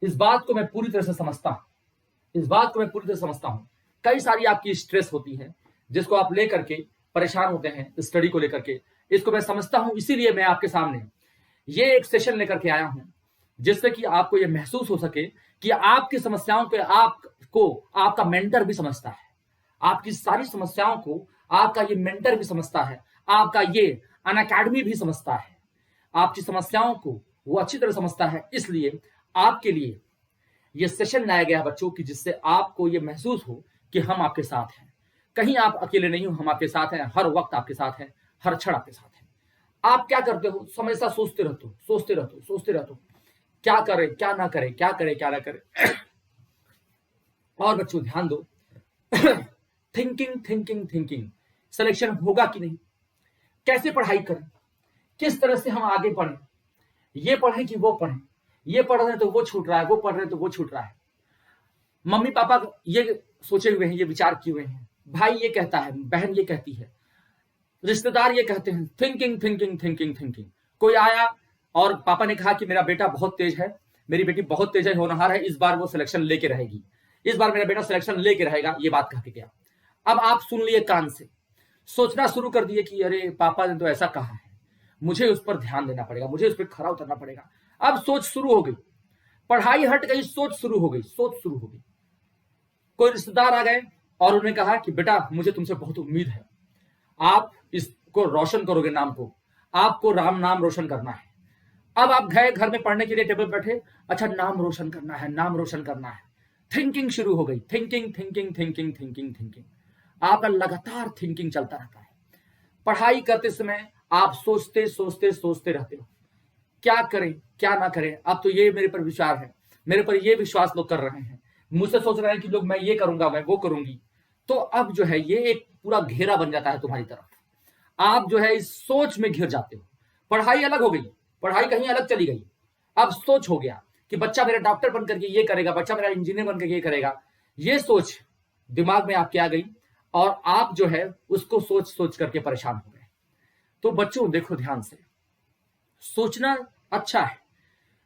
इस बात को मैं पूरी तरह से समझता हूं, इस बात को मैं पूरी तरह से समझता हूं। कई सारी आपकी स्ट्रेस होती है जिसको आप लेकर के परेशान होते हैं स्टडी को लेकर के। इसको मैं समझता हूं, इसीलिए मैं आपके सामने ये एक सेशन लेकर के आया हूं जिससे कि आपको ये महसूस हो सके कि आपकी समस्याओं पे आपको आपका मेंटर भी समझता है, आपकी सारी समस्याओं को आपका ये मेंटर भी समझता है, आपका ये अनअकैडमी भी समझता है, आपकी समस्याओं को वो अच्छी तरह समझता है। इसलिए आपके लिए ये सेशन लाया गया बच्चों की, जिससे आपको ये महसूस हो कि हम आपके साथ हैं, कहीं आप अकेले नहीं हो, हम आपके साथ हैं, हर वक्त आपके साथ हैं, हर क्षण आपके साथ हैं। आप क्या करते हो? हमेशा सोचते रहते हो, सोचते रहते हो, सोचते रहते हो, क्या करें क्या ना करें, क्या करें क्या ना करें। और बच्चों ध्यान दो, थिंकिंग थिंकिंग थिंकिंग, सिलेक्शन होगा कि नहीं, कैसे पढ़ाई करें, किस तरह से हम आगे पढ़ें, ये पढ़ें कि वो पढ़ें, ये पढ़ रहे हैं तो वो छूट रहा है, वो पढ़ रहे हैं तो वो छूट रहा है। मम्मी पापा ये सोचे हुए हैं, ये विचार किए हुए हैं, भाई ये कहता है, बहन ये कहती है, रिश्तेदार ये कहते हैं, थिंकिंग थिंकिंग थिंकिंग थिंकिंग। कोई आया और पापा ने कहा कि मेरा बेटा बहुत तेज है, मेरी बेटी बहुत तेज है, होनहार है, इस बार वो सिलेक्शन लेके रहेगी, इस बार मेरा बेटा सिलेक्शन लेके रहेगा, ये बात कह के गया। अब आप सुन लिए कान से, सोचना शुरू कर दिए कि अरे पापा ने तो ऐसा कहा है, मुझे उस पर ध्यान देना पड़ेगा, मुझे उस पर खरा उतरना पड़ेगा। अब सोच शुरू हो गई, पढ़ाई हट गई, सोच शुरू हो गई, सोच शुरू हो गई। कोई रिश्तेदार आ गए और उन्होंने कहा कि बेटा मुझे तुमसे बहुत उम्मीद है, आप इसको रोशन करोगे, नाम को, आपको राम नाम रोशन करना है। अब आप गए घर में पढ़ने के लिए, टेबल बैठे, अच्छा नाम रोशन करना है, नाम रोशन करना है, थिंकिंग शुरू हो गई, thinking thinking thinking thinking thinking. आपका लगातार थिंकिंग चलता रहता है। पढ़ाई करते समय आप सोचते सोचते सोचते रहते हो, क्या करें क्या ना करें। अब तो ये मेरे पर विचार है, मेरे पर ये विश्वास लोग कर रहे हैं, मुझसे सोच रहे हैं कि लोग मैं ये करूंगा, मैं वो करूंगी। तो अब जो है ये एक पूरा घेरा बन जाता है तुम्हारी तरफ, आप जो है इस सोच में घिर जाते हो। पढ़ाई अलग हो गई, पढ़ाई कहीं अलग चली गई, अब सोच हो गया कि बच्चा मेरा डॉक्टर बनकर के ये करेगा, बच्चा मेरा इंजीनियर बनकर ये करेगा। ये सोच दिमाग में आपके आ गई और आप जो है उसको सोच सोच करके परेशान हो गए। तो बच्चों देखो ध्यान से, सोचना अच्छा है,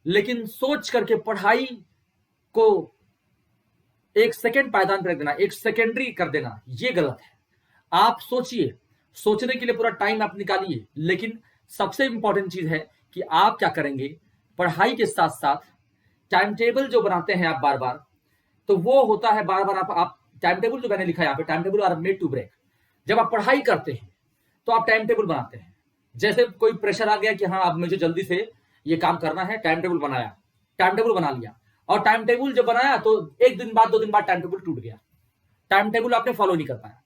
लेकिन सोच करके पढ़ाई को एक सेकेंड पायदान पर रख देना, एक सेकेंडरी कर देना, ये गलत है। आप सोचिए, सोचने के लिए पूरा टाइम आप निकालिए, लेकिन सबसे इंपॉर्टेंट चीज है कि आप क्या करेंगे पढ़ाई के साथ साथ। टाइम टेबल जो बनाते हैं आप बार बार, तो वो होता है बार बार आप टाइम टेबल जो मैंने लिखा है यहाँ पे, time table are made to break. जब आप पढ़ाई करते हैं तो आप टाइम टेबल बनाते हैं, जैसे कोई प्रेशर आ गया कि हाँ अब मुझे जल्दी से ये काम करना है, टाइम टेबल बनाया, टाइम टेबल बना लिया, और टाइम टेबल जब बनाया तो एक दिन बाद 2 दिन बाद टाइम टेबल टूट गया, टाइम टेबल आपने फॉलो नहीं कर पाया।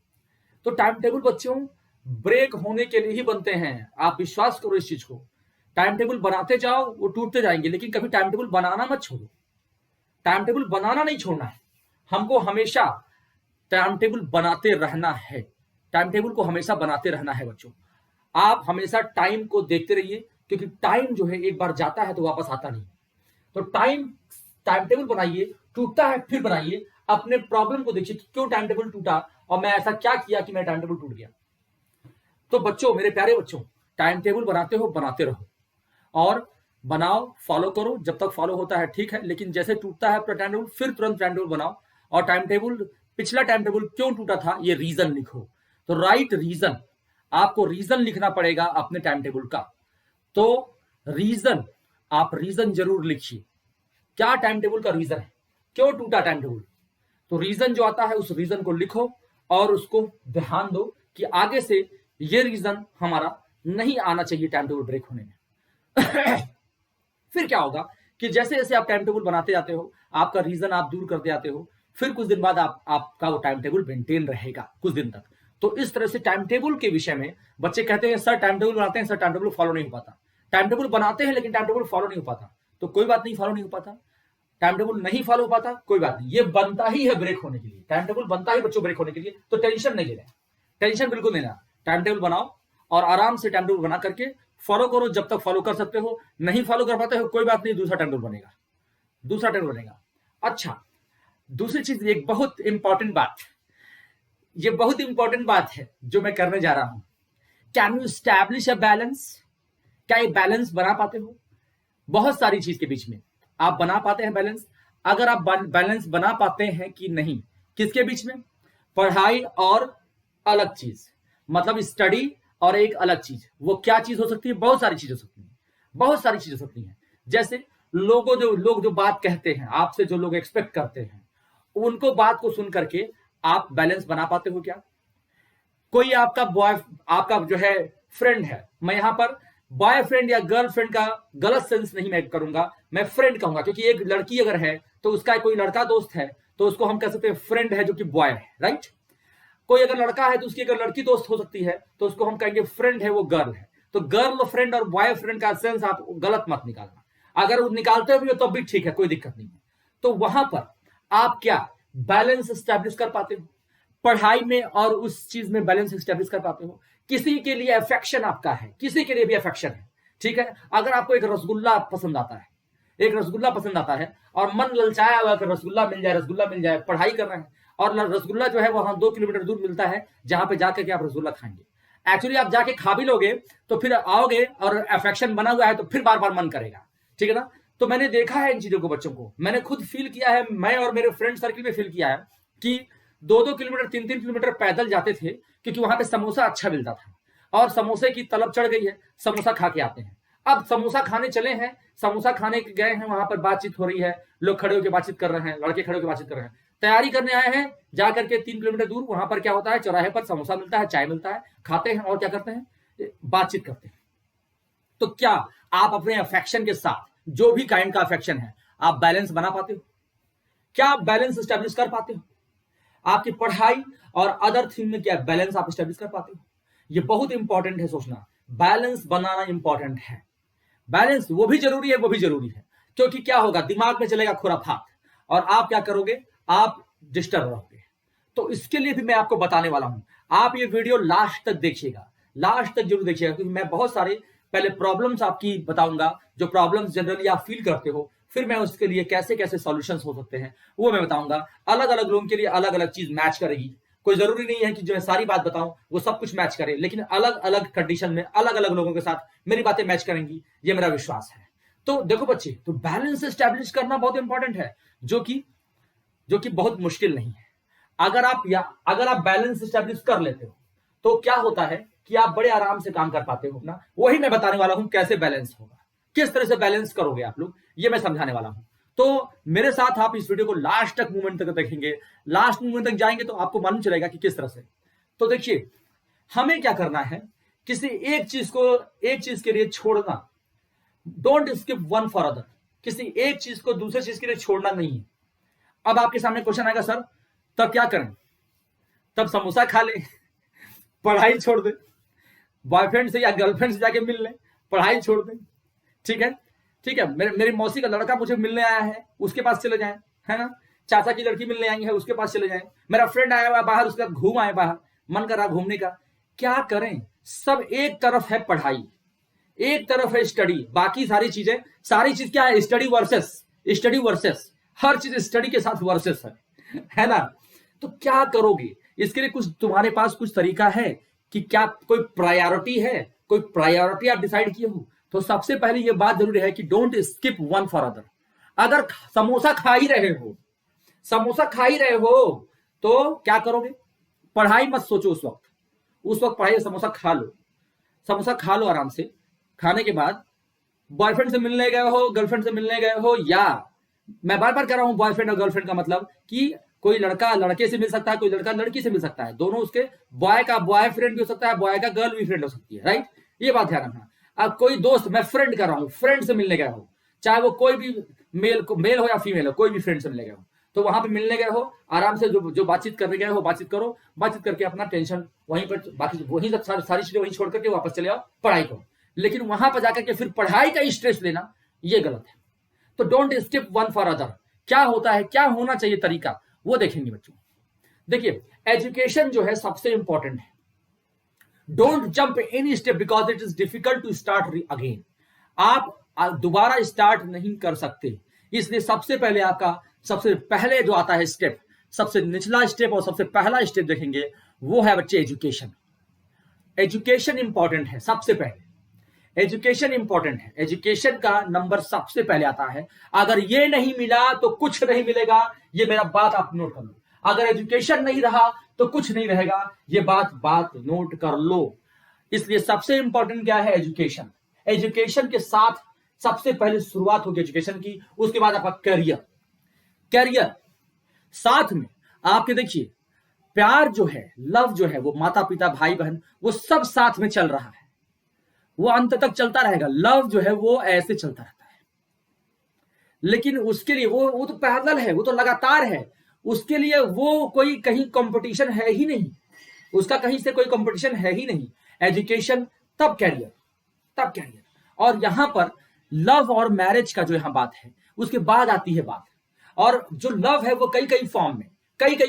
तो टाइम टेबल बच्चों ब्रेक होने के लिए ही बनते हैं, आप विश्वास करो इस चीज को। टाइम टेबल बनाते जाओ, वो टूटते जाएंगे, लेकिन कभी टाइम टेबल बनाना मत छोड़ो, टाइम टेबल बनाना नहीं छोड़ना है, हमको हमेशा टाइम टेबल बनाते रहना है, टाइम टेबल को हमेशा बनाते रहना है बच्चों। आप हमेशा टाइम को देखते रहिए, क्योंकि टाइम जो है एक बार जाता है तो वापस आता नहीं। तो टाइम टेबल बनाइए, टूटता है फिर बनाइए, अपने प्रॉब्लम को देखिए कि क्यों टाइम टेबल टूटा और मैं ऐसा क्या किया कि मेरा टाइम टेबल टूट गया। तो बच्चों, मेरे प्यारे बच्चों, टाइम टेबल बनाते हो, बनाते रहो और बनाओ, फॉलो करो, जब तक फॉलो होता है ठीक है, लेकिन जैसे टूटता है टाइम टेबल फिर तुरंत टाइम टेबल बनाओ। और टाइम टेबल, पिछला टाइम टेबल क्यों टूटा था ये रीजन लिखो। तो राइट रीजन, आपको रीजन लिखना पड़ेगा अपने टाइम टेबल का। तो रीजन, आप रीजन जरूर लिखिए, क्या टाइम टेबल का रीजन है, क्यों टूटा टाइम टेबल। तो रीजन जो आता है उस रीजन को लिखो और उसको ध्यान दो कि आगे से ये रीजन हमारा नहीं आना चाहिए टाइम टेबल ब्रेक होने में। फिर क्या होगा कि जैसे जैसे आप टाइम टेबल बनाते जाते हो, आपका रीजन आप दूर करते जाते हो, फिर कुछ दिन बाद आपका वो टाइम टेबल मेंटेन रहेगा कुछ दिन तक। तो इस तरह से टाइम टेबल के विषय में बच्चे कहते हैं सर टाइम टेबल बनाते हैं, सर टाइम टेबल फॉलो नहीं हो पाता। टाइम टेबल बनाते हैं लेकिन टाइम टेबल फॉलो नहीं हो पाता। तो कोई बात नहीं, फॉलो नहीं हो पाता, टाइम टेबल नहीं फॉलो हो पाता, कोई बात नहीं, ये बनता ही है ब्रेक होने के लिए, टाइम टेबल बनता ही बच्चों ब्रेक होने के लिए। तो टेंशन नहीं लेना, टेंशन बिल्कुल नहीं लेना। टाइम टेबल बनाओ और आराम से टाइम टेबल बना करके फॉलो करो, जब तक फॉलो कर सकते हो। नहीं फॉलो कर पाते हो कोई बात नहीं, दूसरा टाइम टेबल बनेगा, दूसरा टेबल बनेगा। अच्छा, दूसरी चीज, एक बहुत इंपॉर्टेंट बात, ये बहुत इंपॉर्टेंट बात है जो मैं करने जा रहा हूं। Can you establish a balance, क्या ये बैलेंस बना पाते हो बहुत सारी चीज के बीच में? आप बना पाते हैं बैलेंस? अगर आप बैलेंस बना पाते हैं कि नहीं, किसके बीच में, पढ़ाई और अलग चीज, मतलब स्टडी और एक अलग चीज, वो क्या चीज हो सकती है, बहुत सारी चीज हो सकती है, बहुत सारी चीज हो सकती है। जैसे लोग जो बात कहते हैं आपसे, जो लोग एक्सपेक्ट करते हैं, उनको बात को सुन करके आप बैलेंस बना पाते हो क्या? कोई आपका जो है फ्रेंड है, मैं यहां पर बॉयफ्रेंड या गर्लफ्रेंड का गलत सेंस नहीं मैं करूंगा, मैं फ्रेंड कहूंगा, क्योंकि एक लड़की अगर है तो उसका कोई लड़का दोस्त है तो उसको हम कह सकते हैं फ्रेंड है, जो कि बॉय है, राइट। कोई अगर लड़का है तो उसकी अगर लड़की दोस्त हो सकती है तो उसको हम कहेंगे फ्रेंड है, वो गर्ल है। तो गर्ल फ्रेंड और बॉय फ्रेंड का सेंस आप गलत मत निकालना, अगर वो निकालते भी हो तब भी ठीक है, कोई दिक्कत नहीं है। तो वहां पर आप क्या बैलेंस स्टैब्लिश कर पाते हो, पढ़ाई में और उस चीज में बैलेंस स्टैब्लिश कर पाते हो। किसी के लिए अफेक्शन आपका है, किसी के लिए भी अफेक्शन है, ठीक है। अगर आपको एक रसगुल्ला पसंद आता है, एक रसगुल्ला पसंद आता है और मन ललचाया हुआ कि रसगुल्ला मिल जाए, रसगुल्ला मिल जाए, पढ़ाई कर रहे हैं और रसगुल्ला जो है वहां 2 किलोमीटर दूर मिलता है, जहां पे जाकर के आप रसगुल्ला खाएंगे। एक्चुअली आप जाके खा भी लोगे तो फिर आओगे और अफेक्शन बना हुआ है तो फिर बार बार मन करेगा, ठीक है ना। तो मैंने देखा है इन चीजों को, बच्चों को मैंने खुद फील किया है, मैं और मेरे फ्रेंड सर्किल में फील किया है कि 2-2 किलोमीटर 3-3 किलोमीटर पैदल जाते थे, क्योंकि वहां पे समोसा अच्छा मिलता था और समोसे की तलब चढ़ गई है, समोसा खा के आते हैं। अब समोसा खाने चले हैं, समोसा खाने गए हैं, वहां पर बातचीत हो रही है, लोग खड़े होकर बातचीत कर रहे हैं, लड़के खड़े होकर बातचीत कर रहे हैं, तैयारी करने आए हैं, जाकर के 3 किलोमीटर दूर वहां पर क्या होता है, चौराहे पर समोसा मिलता है, चाय मिलता है, खाते हैं और क्या करते हैं, बातचीत करते हैं। तो क्या आप अपने अफेक्शन के साथ, जो भी काइंड का अफेक्शन है, आप बैलेंस बना पाते हो? क्या आप बैलेंस स्टैब्लिश कर पाते हो? आपकी पढ़ाई और अदर थिंग में क्या बैलेंस आप स्टैब्लिश कर पाते हो? ये बहुत इंपॉर्टेंट है सोचना, बैलेंस बनाना इंपॉर्टेंट है। बैलेंस वो भी जरूरी है, वो भी जरूरी है, क्योंकि क्या होगा, दिमाग में चलेगा खुराफात और आप क्या करोगे, आप डिस्टर्ब रहोगे। तो इसके लिए भी मैं आपको बताने वाला हूं, आप ये वीडियो लास्ट तक देखिएगा, लास्ट तक जरूर देखिएगा, क्योंकि मैं बहुत सारे पहले प्रॉब्लम्स आपकी बताऊंगा, जो प्रॉब्लम्स जनरली आप फील करते हो, फिर मैं उसके लिए कैसे कैसे सॉल्यूशंस हो सकते हैं वो मैं बताऊंगा। अलग अलग लोगों के लिए अलग अलग चीज मैच करेगी, कोई जरूरी नहीं है कि जो मैं सारी बात बताऊं वो सब कुछ मैच करे, लेकिन अलग अलग कंडीशन में अलग अलग लोगों के साथ मेरी बातें मैच करेंगी, ये मेरा विश्वास है। तो देखो बच्चे, तो बैलेंस स्टैब्लिश करना बहुत इंपॉर्टेंट है, जो कि बहुत मुश्किल नहीं है। अगर आप बैलेंस स्टैब्लिश कर लेते हो तो क्या होता है कि आप बड़े आराम से काम कर पाते हो ना। वही मैं बताने वाला हूं, कैसे बैलेंस होगा, किस तरह से बैलेंस करोगे आप लोग, ये मैं समझाने वाला हूं। तो मेरे साथ आप इस वीडियो को लास्ट तक मूवमेंट तक देखेंगे, लास्ट मूवमेंट तक जाएंगे तो आपको मालूम चलेगा कि किस तरह से। तो देखिए, हमें क्या करना है, किसी एक चीज के लिए छोड़ना, don't skip one for other, किसी एक चीज को दूसरे चीज के लिए छोड़ना नहीं है। अब आपके सामने क्वेश्चन आएगा, सर तब क्या करें? तब समोसा खा ले, पढ़ाई छोड़ दे, बॉयफ्रेंड से या गर्लफ्रेंड से जाके मिल ले, पढ़ाई छोड़ दे, ठीक है, ठीक है। मेरी मौसी का लड़का मुझे मिलने आया है, उसके पास चले जाएं, है ना। चाचा की लड़की मिलने आई है, उसके पास चले जाएं। मेरा फ्रेंड आया हुआ बाहर, उसके साथ घूम आए बाहर, मन कर रहा घूमने का, क्या करें? सब एक तरफ है पढ़ाई, एक तरफ है स्टडी, बाकी सारी चीज क्या है, स्टडी वर्सेस हर चीज स्टडी के साथ वर्सेस है ना। तो क्या करोगे इसके लिए? कुछ तुम्हारे पास कुछ तरीका है कि क्या कोई प्रायोरिटी है, कोई प्रायोरिटी आप डिसाइड किए हो? तो सबसे पहले ये बात जरूरी है कि don't skip one for other. अगर समोसा खा ही रहे हो तो क्या करोगे? पढ़ाई मत सोचो उस वक्त पढ़ाई, समोसा खा लो आराम से। खाने के बाद बॉयफ्रेंड से मिलने गए हो, गर्लफ्रेंड से मिलने गए हो, या मैं बार बार कह रहा हूं बॉयफ्रेंड और गर्लफ्रेंड का मतलब कि कोई लड़का लड़के से मिल सकता है, कोई लड़का लड़की से मिल सकता है, दोनों उसके बॉय का बॉयफ्रेंड भी हो सकता है, बॉय का गर्ल भी फ्रेंड हो सकती है, राइट। ये बात ध्यान रखना। अब कोई दोस्त, मैं फ्रेंड कर रहा हूं, फ्रेंड से मिलने गया हो, चाहे वो कोई भी मेल हो या फीमेल हो, कोई भी फ्रेंड से मिलने गए हो, तो वहां पे मिलने गए हो, आराम से जो बातचीत करने गए हो बातचीत करो, बातचीत करके अपना टेंशन वहीं पर, बाकी वहीं सब सारी चीजें वहीं छोड़ करके वापस चले आओ, पढ़ाई करो। लेकिन वहां पर जाकर के फिर पढ़ाई का स्ट्रेस लेना, ये गलत है। तो don't skip one for other. क्या होता है, क्या होना चाहिए तरीका, वो देखेंगे बच्चों। देखिए, एजुकेशन जो है सबसे इंपॉर्टेंट है। Don't jump any step because it is difficult to start again. आप दोबारा स्टार्ट नहीं कर सकते, इसलिए सबसे पहले आपका सबसे पहले जो आता है स्टेप, सबसे निचला स्टेप और सबसे पहला स्टेप देखेंगे, वो है बच्चे एजुकेशन। एजुकेशन इंपॉर्टेंट है सबसे पहले। एजुकेशन इंपॉर्टेंट है, एजुकेशन का नंबर सबसे पहले आता है। अगर ये नहीं मिला तो कुछ नहीं मिलेगा, ये मेरा बात आप नोट कर लो। अगर एजुकेशन नहीं रहा तो कुछ नहीं रहेगा, ये बात नोट कर लो। इसलिए सबसे इंपॉर्टेंट क्या है? एजुकेशन। एजुकेशन के साथ सबसे पहले शुरुआत होगी एजुकेशन की, उसके बाद आपका करियर। कैरियर साथ में आपके देखिए, प्यार जो है, लव जो है, वो माता पिता भाई बहन वो सब साथ में चल रहा है, वो अंत तक चलता रहेगा। लव जो है वो ऐसे चलता रहता है, लेकिन उसके लिए वो तो पैरेलल है, वो तो लगातार है। उसके लिए वो कोई कहीं कंपटीशन है ही नहीं, उसका कहीं से कोई कंपटीशन है ही नहीं। एजुकेशन तब कैरियर, तब कैरियर। और यहां पर लव और मैरिज का जो यहां बात है, उसके बाद आती है बात। और जो लव है वो कई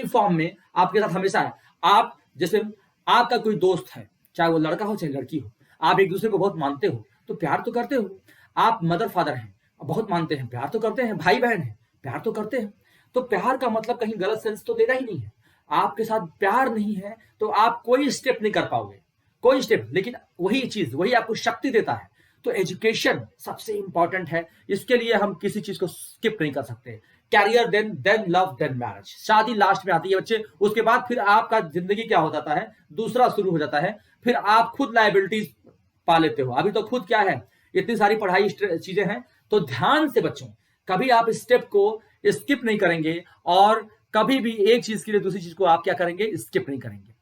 फॉर्म में आपके साथ हमेशा है। आप जैसे आपका कोई दोस्त है, चाहे वो लड़का हो चाहे लड़की हो, आप एक दूसरे को बहुत मानते हो तो प्यार तो करते हो। आप मदर फादर हैं, बहुत मानते हैं, प्यार तो करते हैं। भाई बहन है, प्यार तो करते हैं। तो प्यार का मतलब कहीं गलत सेंस तो देना ही नहीं है। आपके साथ प्यार नहीं है तो आप कोई स्टेप नहीं कर पाओगे, कोई स्टेप। लेकिन वही चीज, वही आपको शक्ति देता है। तो एजुकेशन सबसे इंपॉर्टेंट है, इसके लिए हम किसी चीज को स्किप नहीं कर सकते। Career, then love, then marriage. शादी लास्ट में आती है बच्चे, उसके बाद फिर आपका जिंदगी क्या हो जाता है, दूसरा शुरू हो जाता है। फिर आप खुद लायबिलिटीज पा लेते हो। अभी तो खुद क्या है, इतनी सारी पढ़ाई चीजें हैं। तो ध्यान से बच्चों, कभी आप स्टेप को स्किप नहीं करेंगे, और कभी भी एक चीज के लिए दूसरी चीज को आप क्या करेंगे, स्किप नहीं करेंगे।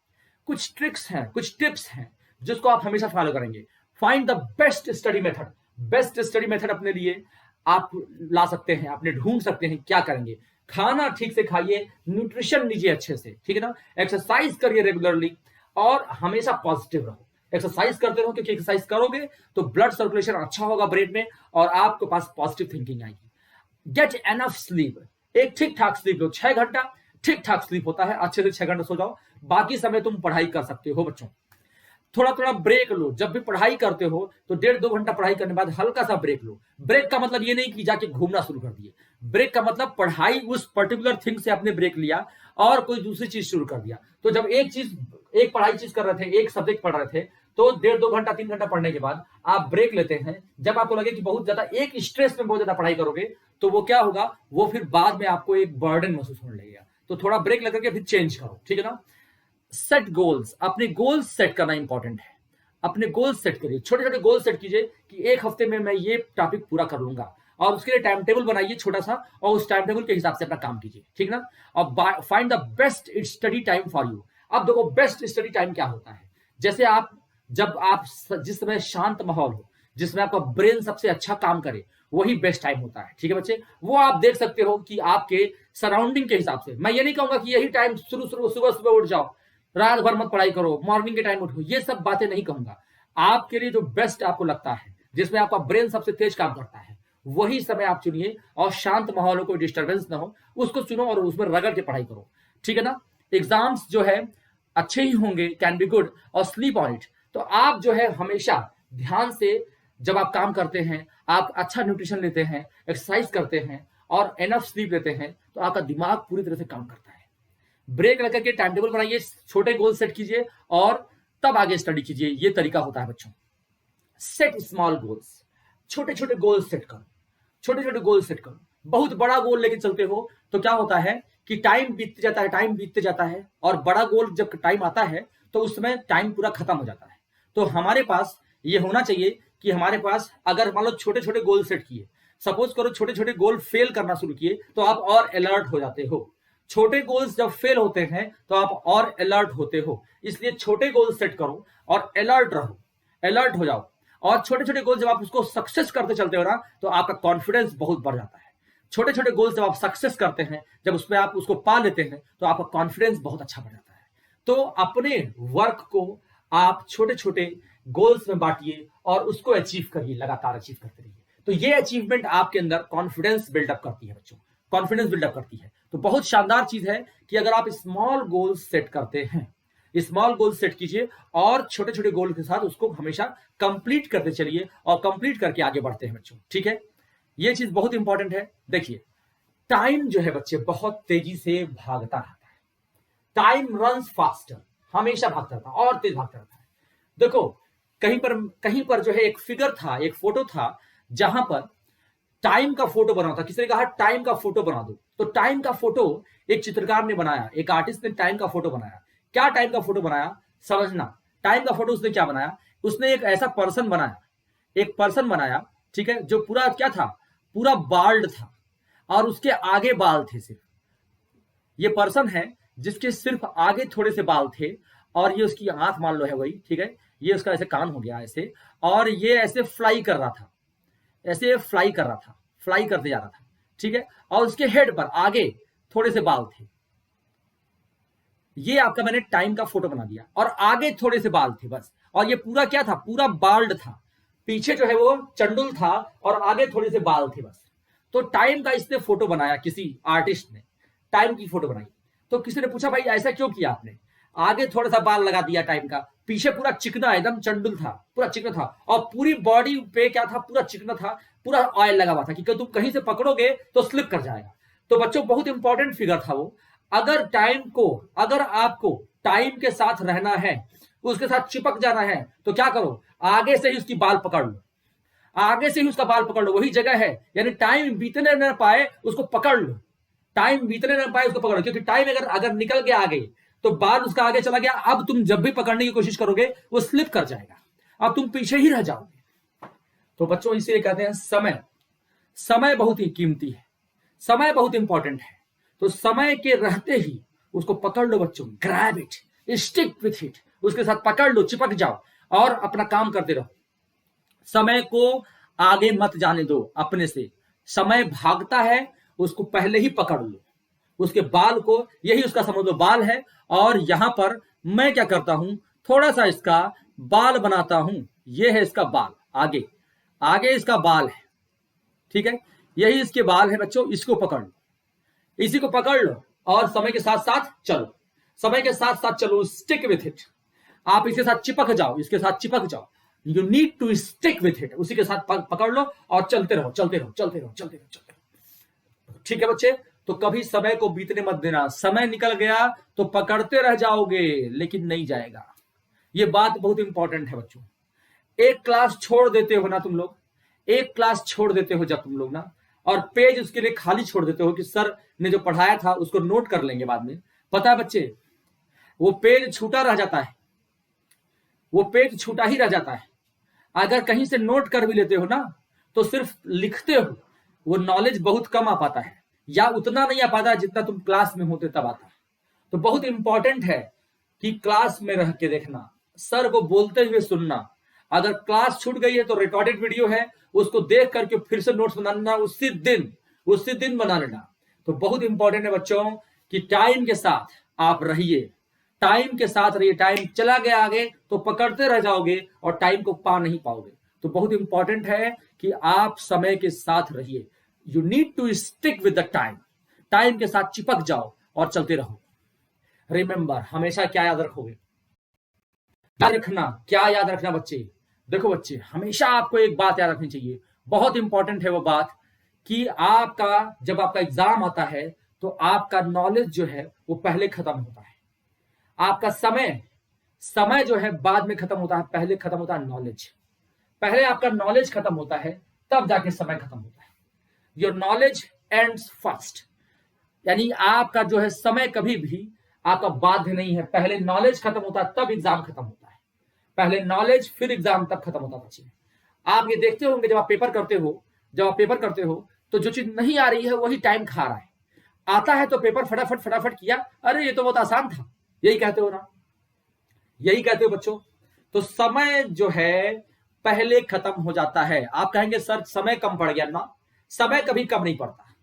कुछ ट्रिक्स हैं, कुछ टिप्स हैं जिसको आप हमेशा फॉलो करेंगे। Find the best study method. Best study method अपने लिए आप ला सकते हैं, अपने ढूंढ सकते हैं। क्या करेंगे? खाना ठीक से खाइए, न्यूट्रिशन लीजिए अच्छे से, ठीक है ना। एक्सरसाइज करिए रेगुलरली, और हमेशा पॉजिटिव रहो। एक्सरसाइज करते रहो, क्योंकि एक्सरसाइज करोगे तो ब्लड सर्कुलेशन अच्छा होगा ब्रेन में, और आपके पास पॉजिटिव थिंकिंग आएगी। Get enough sleep. एक ठीक ठाक स्लीप लो, 6 घंटा ठीक ठाक स्लीप होता है। अच्छे से 6 घंटा सो जाओ, बाकी समय तुम पढ़ाई कर सकते हो बच्चों। थोड़ा थोड़ा ब्रेक लो। जब भी पढ़ाई करते हो तो 1.5-2 घंटा पढ़ाई करने बाद हल्का सा ब्रेक लो। ब्रेक का मतलब ये नहीं कि जाके घूमना शुरू कर दिए। ब्रेक का मतलब पढ़ाई उस पर्टिकुलर थिंग से आपने ब्रेक लिया और कोई दूसरी चीज शुरू कर दिया। तो जब एक पढ़ाई चीज कर रहे थे, एक सब्जेक्ट पढ़ रहे थे, तो 1.5-2 घंटा 3 घंटा पढ़ने के बाद आप ब्रेक लेते हैं। जब आपको लगे कि बहुत ज्यादा एक स्ट्रेस में बहुत ज्यादा पढ़ाई करोगे, तो वो क्या होगा, वो फिर बाद में आपको एक बर्डन महसूस होने लगेगा। तो थोड़ा ब्रेक लेकर के फिर चेंज करो, ठीक है ना। Set goals. अपने गोल्स सेट करना इंपॉर्टेंट है। अपने गोल्स सेट करिए, छोटे छोटे गोल सेट कीजिए कि एक हफ्ते में मैं ये टॉपिक पूरा कर लूंगा, और उसके लिए टाइम टेबल बनाइए छोटा सा, और उस टाइम टेबल के हिसाब से अपना काम कीजिए, ठीक ना। और find the best study time for you. अब देखो बेस्ट स्टडी टाइम क्या होता है। जैसे जब आप जिस समय शांत माहौल हो, जिसमें आपका ब्रेन सबसे अच्छा काम करे, वही बेस्ट टाइम होता है, ठीक है बच्चे। वो आप देख सकते हो कि आपके सराउंडिंग के हिसाब से। मैं ये नहीं कहूंगा कि यही टाइम सुबह सुबह उठ जाओ, रात भर मत पढ़ाई करो, मॉर्निंग के टाइम उठो, ये सब बातें नहीं कहूंगा। आपके लिए जो बेस्ट आपको लगता है, जिसमें आपका ब्रेन सबसे तेज काम करता है, वही समय आप चुनिए, और शांत माहौल हो, कोई डिस्टर्बेंस ना हो, उसको चुनो और उसमें रगड़ के पढ़ाई करो, ठीक है ना। एग्जाम्स जो है अच्छे ही होंगे, कैन बी गुड, और स्लीप ऑन इट। तो आप जो है हमेशा ध्यान से जब आप काम करते हैं, आप अच्छा न्यूट्रिशन लेते हैं, एक्सरसाइज करते हैं, और एनफ स्लीप लेते हैं, तो आपका दिमाग पूरी तरह से काम करता है। ब्रेक लेकर के टाइम टेबल बनाइए, छोटे गोल सेट कीजिए, और तब आगे स्टडी कीजिए। ये तरीका होता है बच्चों। Set small goals. छोटे छोटे गोल सेट करो, छोटे छोटे गोल सेट करो। बहुत बड़ा गोल लेके चलते हो तो क्या होता है कि टाइम बीतते जाता है, और बड़ा गोल जब टाइम आता है तो उसमें टाइम पूरा खत्म हो जाता है। तो हमारे पास ये होना चाहिए कि हमारे पास, अगर मान लो छोटे छोटे गोल सेट किए, सपोज करो छोटे छोटे गोल फेल करना शुरू किए, तो आप और अलर्ट हो जाते हो। छोटे गोल्स जब फेल होते हैं तो आप और अलर्ट होते हो। इसलिए छोटे गोल सेट करो और अलर्ट रहो, अलर्ट हो जाओ। और छोटे छोटे गोल जब आप उसको सक्सेस करते चलते हो ना, तो आपका कॉन्फिडेंस बहुत बढ़ जाता है। छोटे छोटे गोल्स जब आप सक्सेस करते हैं, जब उसमें आप उसको पा लेते हैं, तो आपका कॉन्फिडेंस बहुत अच्छा बढ़ जाता है। तो अपने वर्क को आप छोटे छोटे गोल्स में बांटिए, और उसको अचीव करिए, लगातार अचीव करते रहिए। तो ये अचीवमेंट आपके अंदर कॉन्फिडेंस बिल्डअप करती है बच्चों, कॉन्फिडेंस बिल्डअप करती है। तो बहुत शानदार चीज है कि अगर आप स्मॉल गोल सेट करते हैं, स्मॉल गोल सेट कीजिए, और छोटे छोटे गोल के साथ उसको हमेशा कंप्लीट करते चलिए, और कंप्लीट करके आगे बढ़ते हैं बच्चों, ठीक है। ये चीज बहुत इंपॉर्टेंट है। देखिए टाइम जो है बच्चे बहुत तेजी से भागता रहता है। टाइम रन्स फास्टर, हमेशा भागता रहता है और तेज भागता रहता है। देखो कहीं पर जो है एक फिगर था, एक फोटो था, जहां पर टाइम का फोटो बना था। किसी ने कहा टाइम का फोटो बना दो, तो टाइम का फोटो एक चित्रकार ने बनाया, एक आर्टिस्ट ने टाइम का फोटो बनाया। क्या टाइम का फोटो बनाया, समझना। टाइम का फोटो उसने क्या बनाया, उसने एक ऐसा पर्सन बनाया, एक पर्सन बनाया, ठीक है, जो पूरा क्या था, पूरा बाल्ड था और उसके आगे बाल थे सिर्फ। ये पर्सन है जिसके सिर्फ आगे थोड़े से बाल थे और ये उसकी आंख मान लो है वही, ठीक है, ये उसका ऐसे कान हो गया ऐसे, और ये ऐसे फ्लाई कर रहा था, ऐसे फ्लाई कर रहा था, फ्लाई करते जा रहा था, ठीक है, और उसके हेड पर आगे थोड़े से बाल थे। ये आपका मैंने टाइम का फोटो बना दिया और आगे थोड़े से बाल थे बस, और ये पूरा क्या था, पूरा बाल्ड था। पीछे जो है वो चंडुल था और आगे थोड़े से बाल थे बस। तो टाइम का इसने फोटो बनाया, किसी आर्टिस्ट ने टाइम की फोटो बनाई। तो किसी ने पूछा भाई ऐसा क्यों किया आपने, आगे थोड़ा सा बाल लगा दिया टाइम का, पीछे पूरा चिकना एकदम चंडुल था, पूरा चिकना था, और पूरी बॉडी पे क्या था, पूरा चिकना था, पूरा ऑयल लगा हुआ था कि तुम कहीं से पकड़ोगे तो स्लिप कर जाएगा। तो बच्चों बहुत इंपॉर्टेंट फिगर था वो। अगर अगर आपको टाइम के साथ रहना है, उसके साथ चिपक जाना है, तो क्या करो, आगे से ही उसकी बाल पकड़ लो, आगे से ही उसका बाल पकड़ लो, वही जगह है, यानी टाइम बीतने न पाए उसको पकड़ लो, टाइम बीतने न पाए उसको पकड़ लो, क्योंकि टाइम अगर निकल गया आगे तो बाल उसका आगे चला गया, अब तुम जब भी पकड़ने की कोशिश करोगे वो स्लिप कर जाएगा, अब तुम पीछे ही रह जाओगे। तो बच्चों इसीलिए कहते हैं समय बहुत ही कीमती है, समय बहुत इंपॉर्टेंट है। तो समय के रहते ही उसको पकड़ लो बच्चों, grab it, stick with it, उसके साथ पकड़ लो, चिपक जाओ और अपना काम करते रहो। समय को आगे मत जाने दो अपने से, समय भागता है, उसको पहले ही पकड़ लो, उसके बाल को, यही उसका समझ लो बाल है, और यहां पर मैं क्या करता हूं, थोड़ा सा इसका बाल बनाता हूं, यह है इसका बाल, आगे आगे इसका बाल है, ठीक है, यही इसके बाल है बच्चों, इसको पकड़ लो, इसी को पकड़ लो और समय के साथ साथ चलो, समय के साथ साथ चलो, स्टिक विथ इट, आप इसके साथ चिपक जाओ, इसके साथ चिपक जाओ, you need to stick with it, उसी के साथ पकड़ लो और चलते रहो, चलते रहो, चलते रहो, चलते रहो, चलते रहो, ठीक है बच्चे। तो कभी समय को बीतने मत देना, समय निकल गया तो पकड़ते रह जाओगे लेकिन नहीं जाएगा। ये बात बहुत इंपॉर्टेंट है बच्चों। एक क्लास छोड़ देते हो ना तुम लोग, एक क्लास छोड़ देते हो जब तुम लोग ना, और पेज उसके लिए खाली छोड़ देते हो कि सर ने जो पढ़ाया था उसको नोट कर लेंगे बाद में, पता है बच्चे वो पेज छूटा रह जाता है, वो पेज छूटा ही रह जाता है। अगर कहीं से नोट कर भी लेते हो ना तो सिर्फ लिखते हो, वो नॉलेज बहुत कम आ पाता है, या उतना नहीं आ पाता जितना तुम क्लास में होते तब आता है। तो बहुत इंपॉर्टेंट है कि क्लास में रह के देखना, सर को बोलते हुए सुनना। अगर क्लास छूट गई है तो रिकॉर्डेड वीडियो है, उसको देख करके फिर से नोट्स बनाना, उसी दिन बना लेना। तो बहुत इंपॉर्टेंट है बच्चों कि टाइम के साथ आप रहिए, टाइम के साथ रहिए, टाइम चला गया आगे तो पकड़ते रह जाओगे और टाइम को पा नहीं पाओगे। तो बहुत इंपॉर्टेंट है कि आप समय के साथ रहिए, you need to stick with the time, time के साथ चिपक जाओ और चलते रहो। रिमेंबर, हमेशा क्या याद रखोगे, याद रखना, क्या याद रखना बच्चे, देखो बच्चे हमेशा आपको एक बात याद रखनी चाहिए, बहुत इंपॉर्टेंट है वो बात, कि जब आपका एग्जाम आता है तो आपका नॉलेज जो है वो पहले खत्म होता है, आपका समय जो है बाद में खत्म होता है, पहले खत्म होता है नॉलेज। पहले आपका नॉलेज खत्म होता है तब जाके समय खत्म होता है। योर नॉलेज एंड्स फर्स्ट, यानी आपका जो है समय कभी भी आपका बाध्य नहीं है, पहले नॉलेज खत्म होता है तब एग्जाम खत्म होता है, पहले नॉलेज फिर एग्जाम तब खत्म होता है बच्चे। आप ये देखते होंगे जब आप पेपर करते हो तो जो चीज नहीं आ रही है वही टाइम खा रहा है, आता है तो पेपर फटाफट किया, अरे ये तो बहुत आसान था, यही कहते हो ना, यही कहते हो बच्चों। तो समय जो है पहले खत्म हो जाता है। आप कहेंगे सर समय कम पड़ गया ना, समय कभी कम नहीं पड़ता।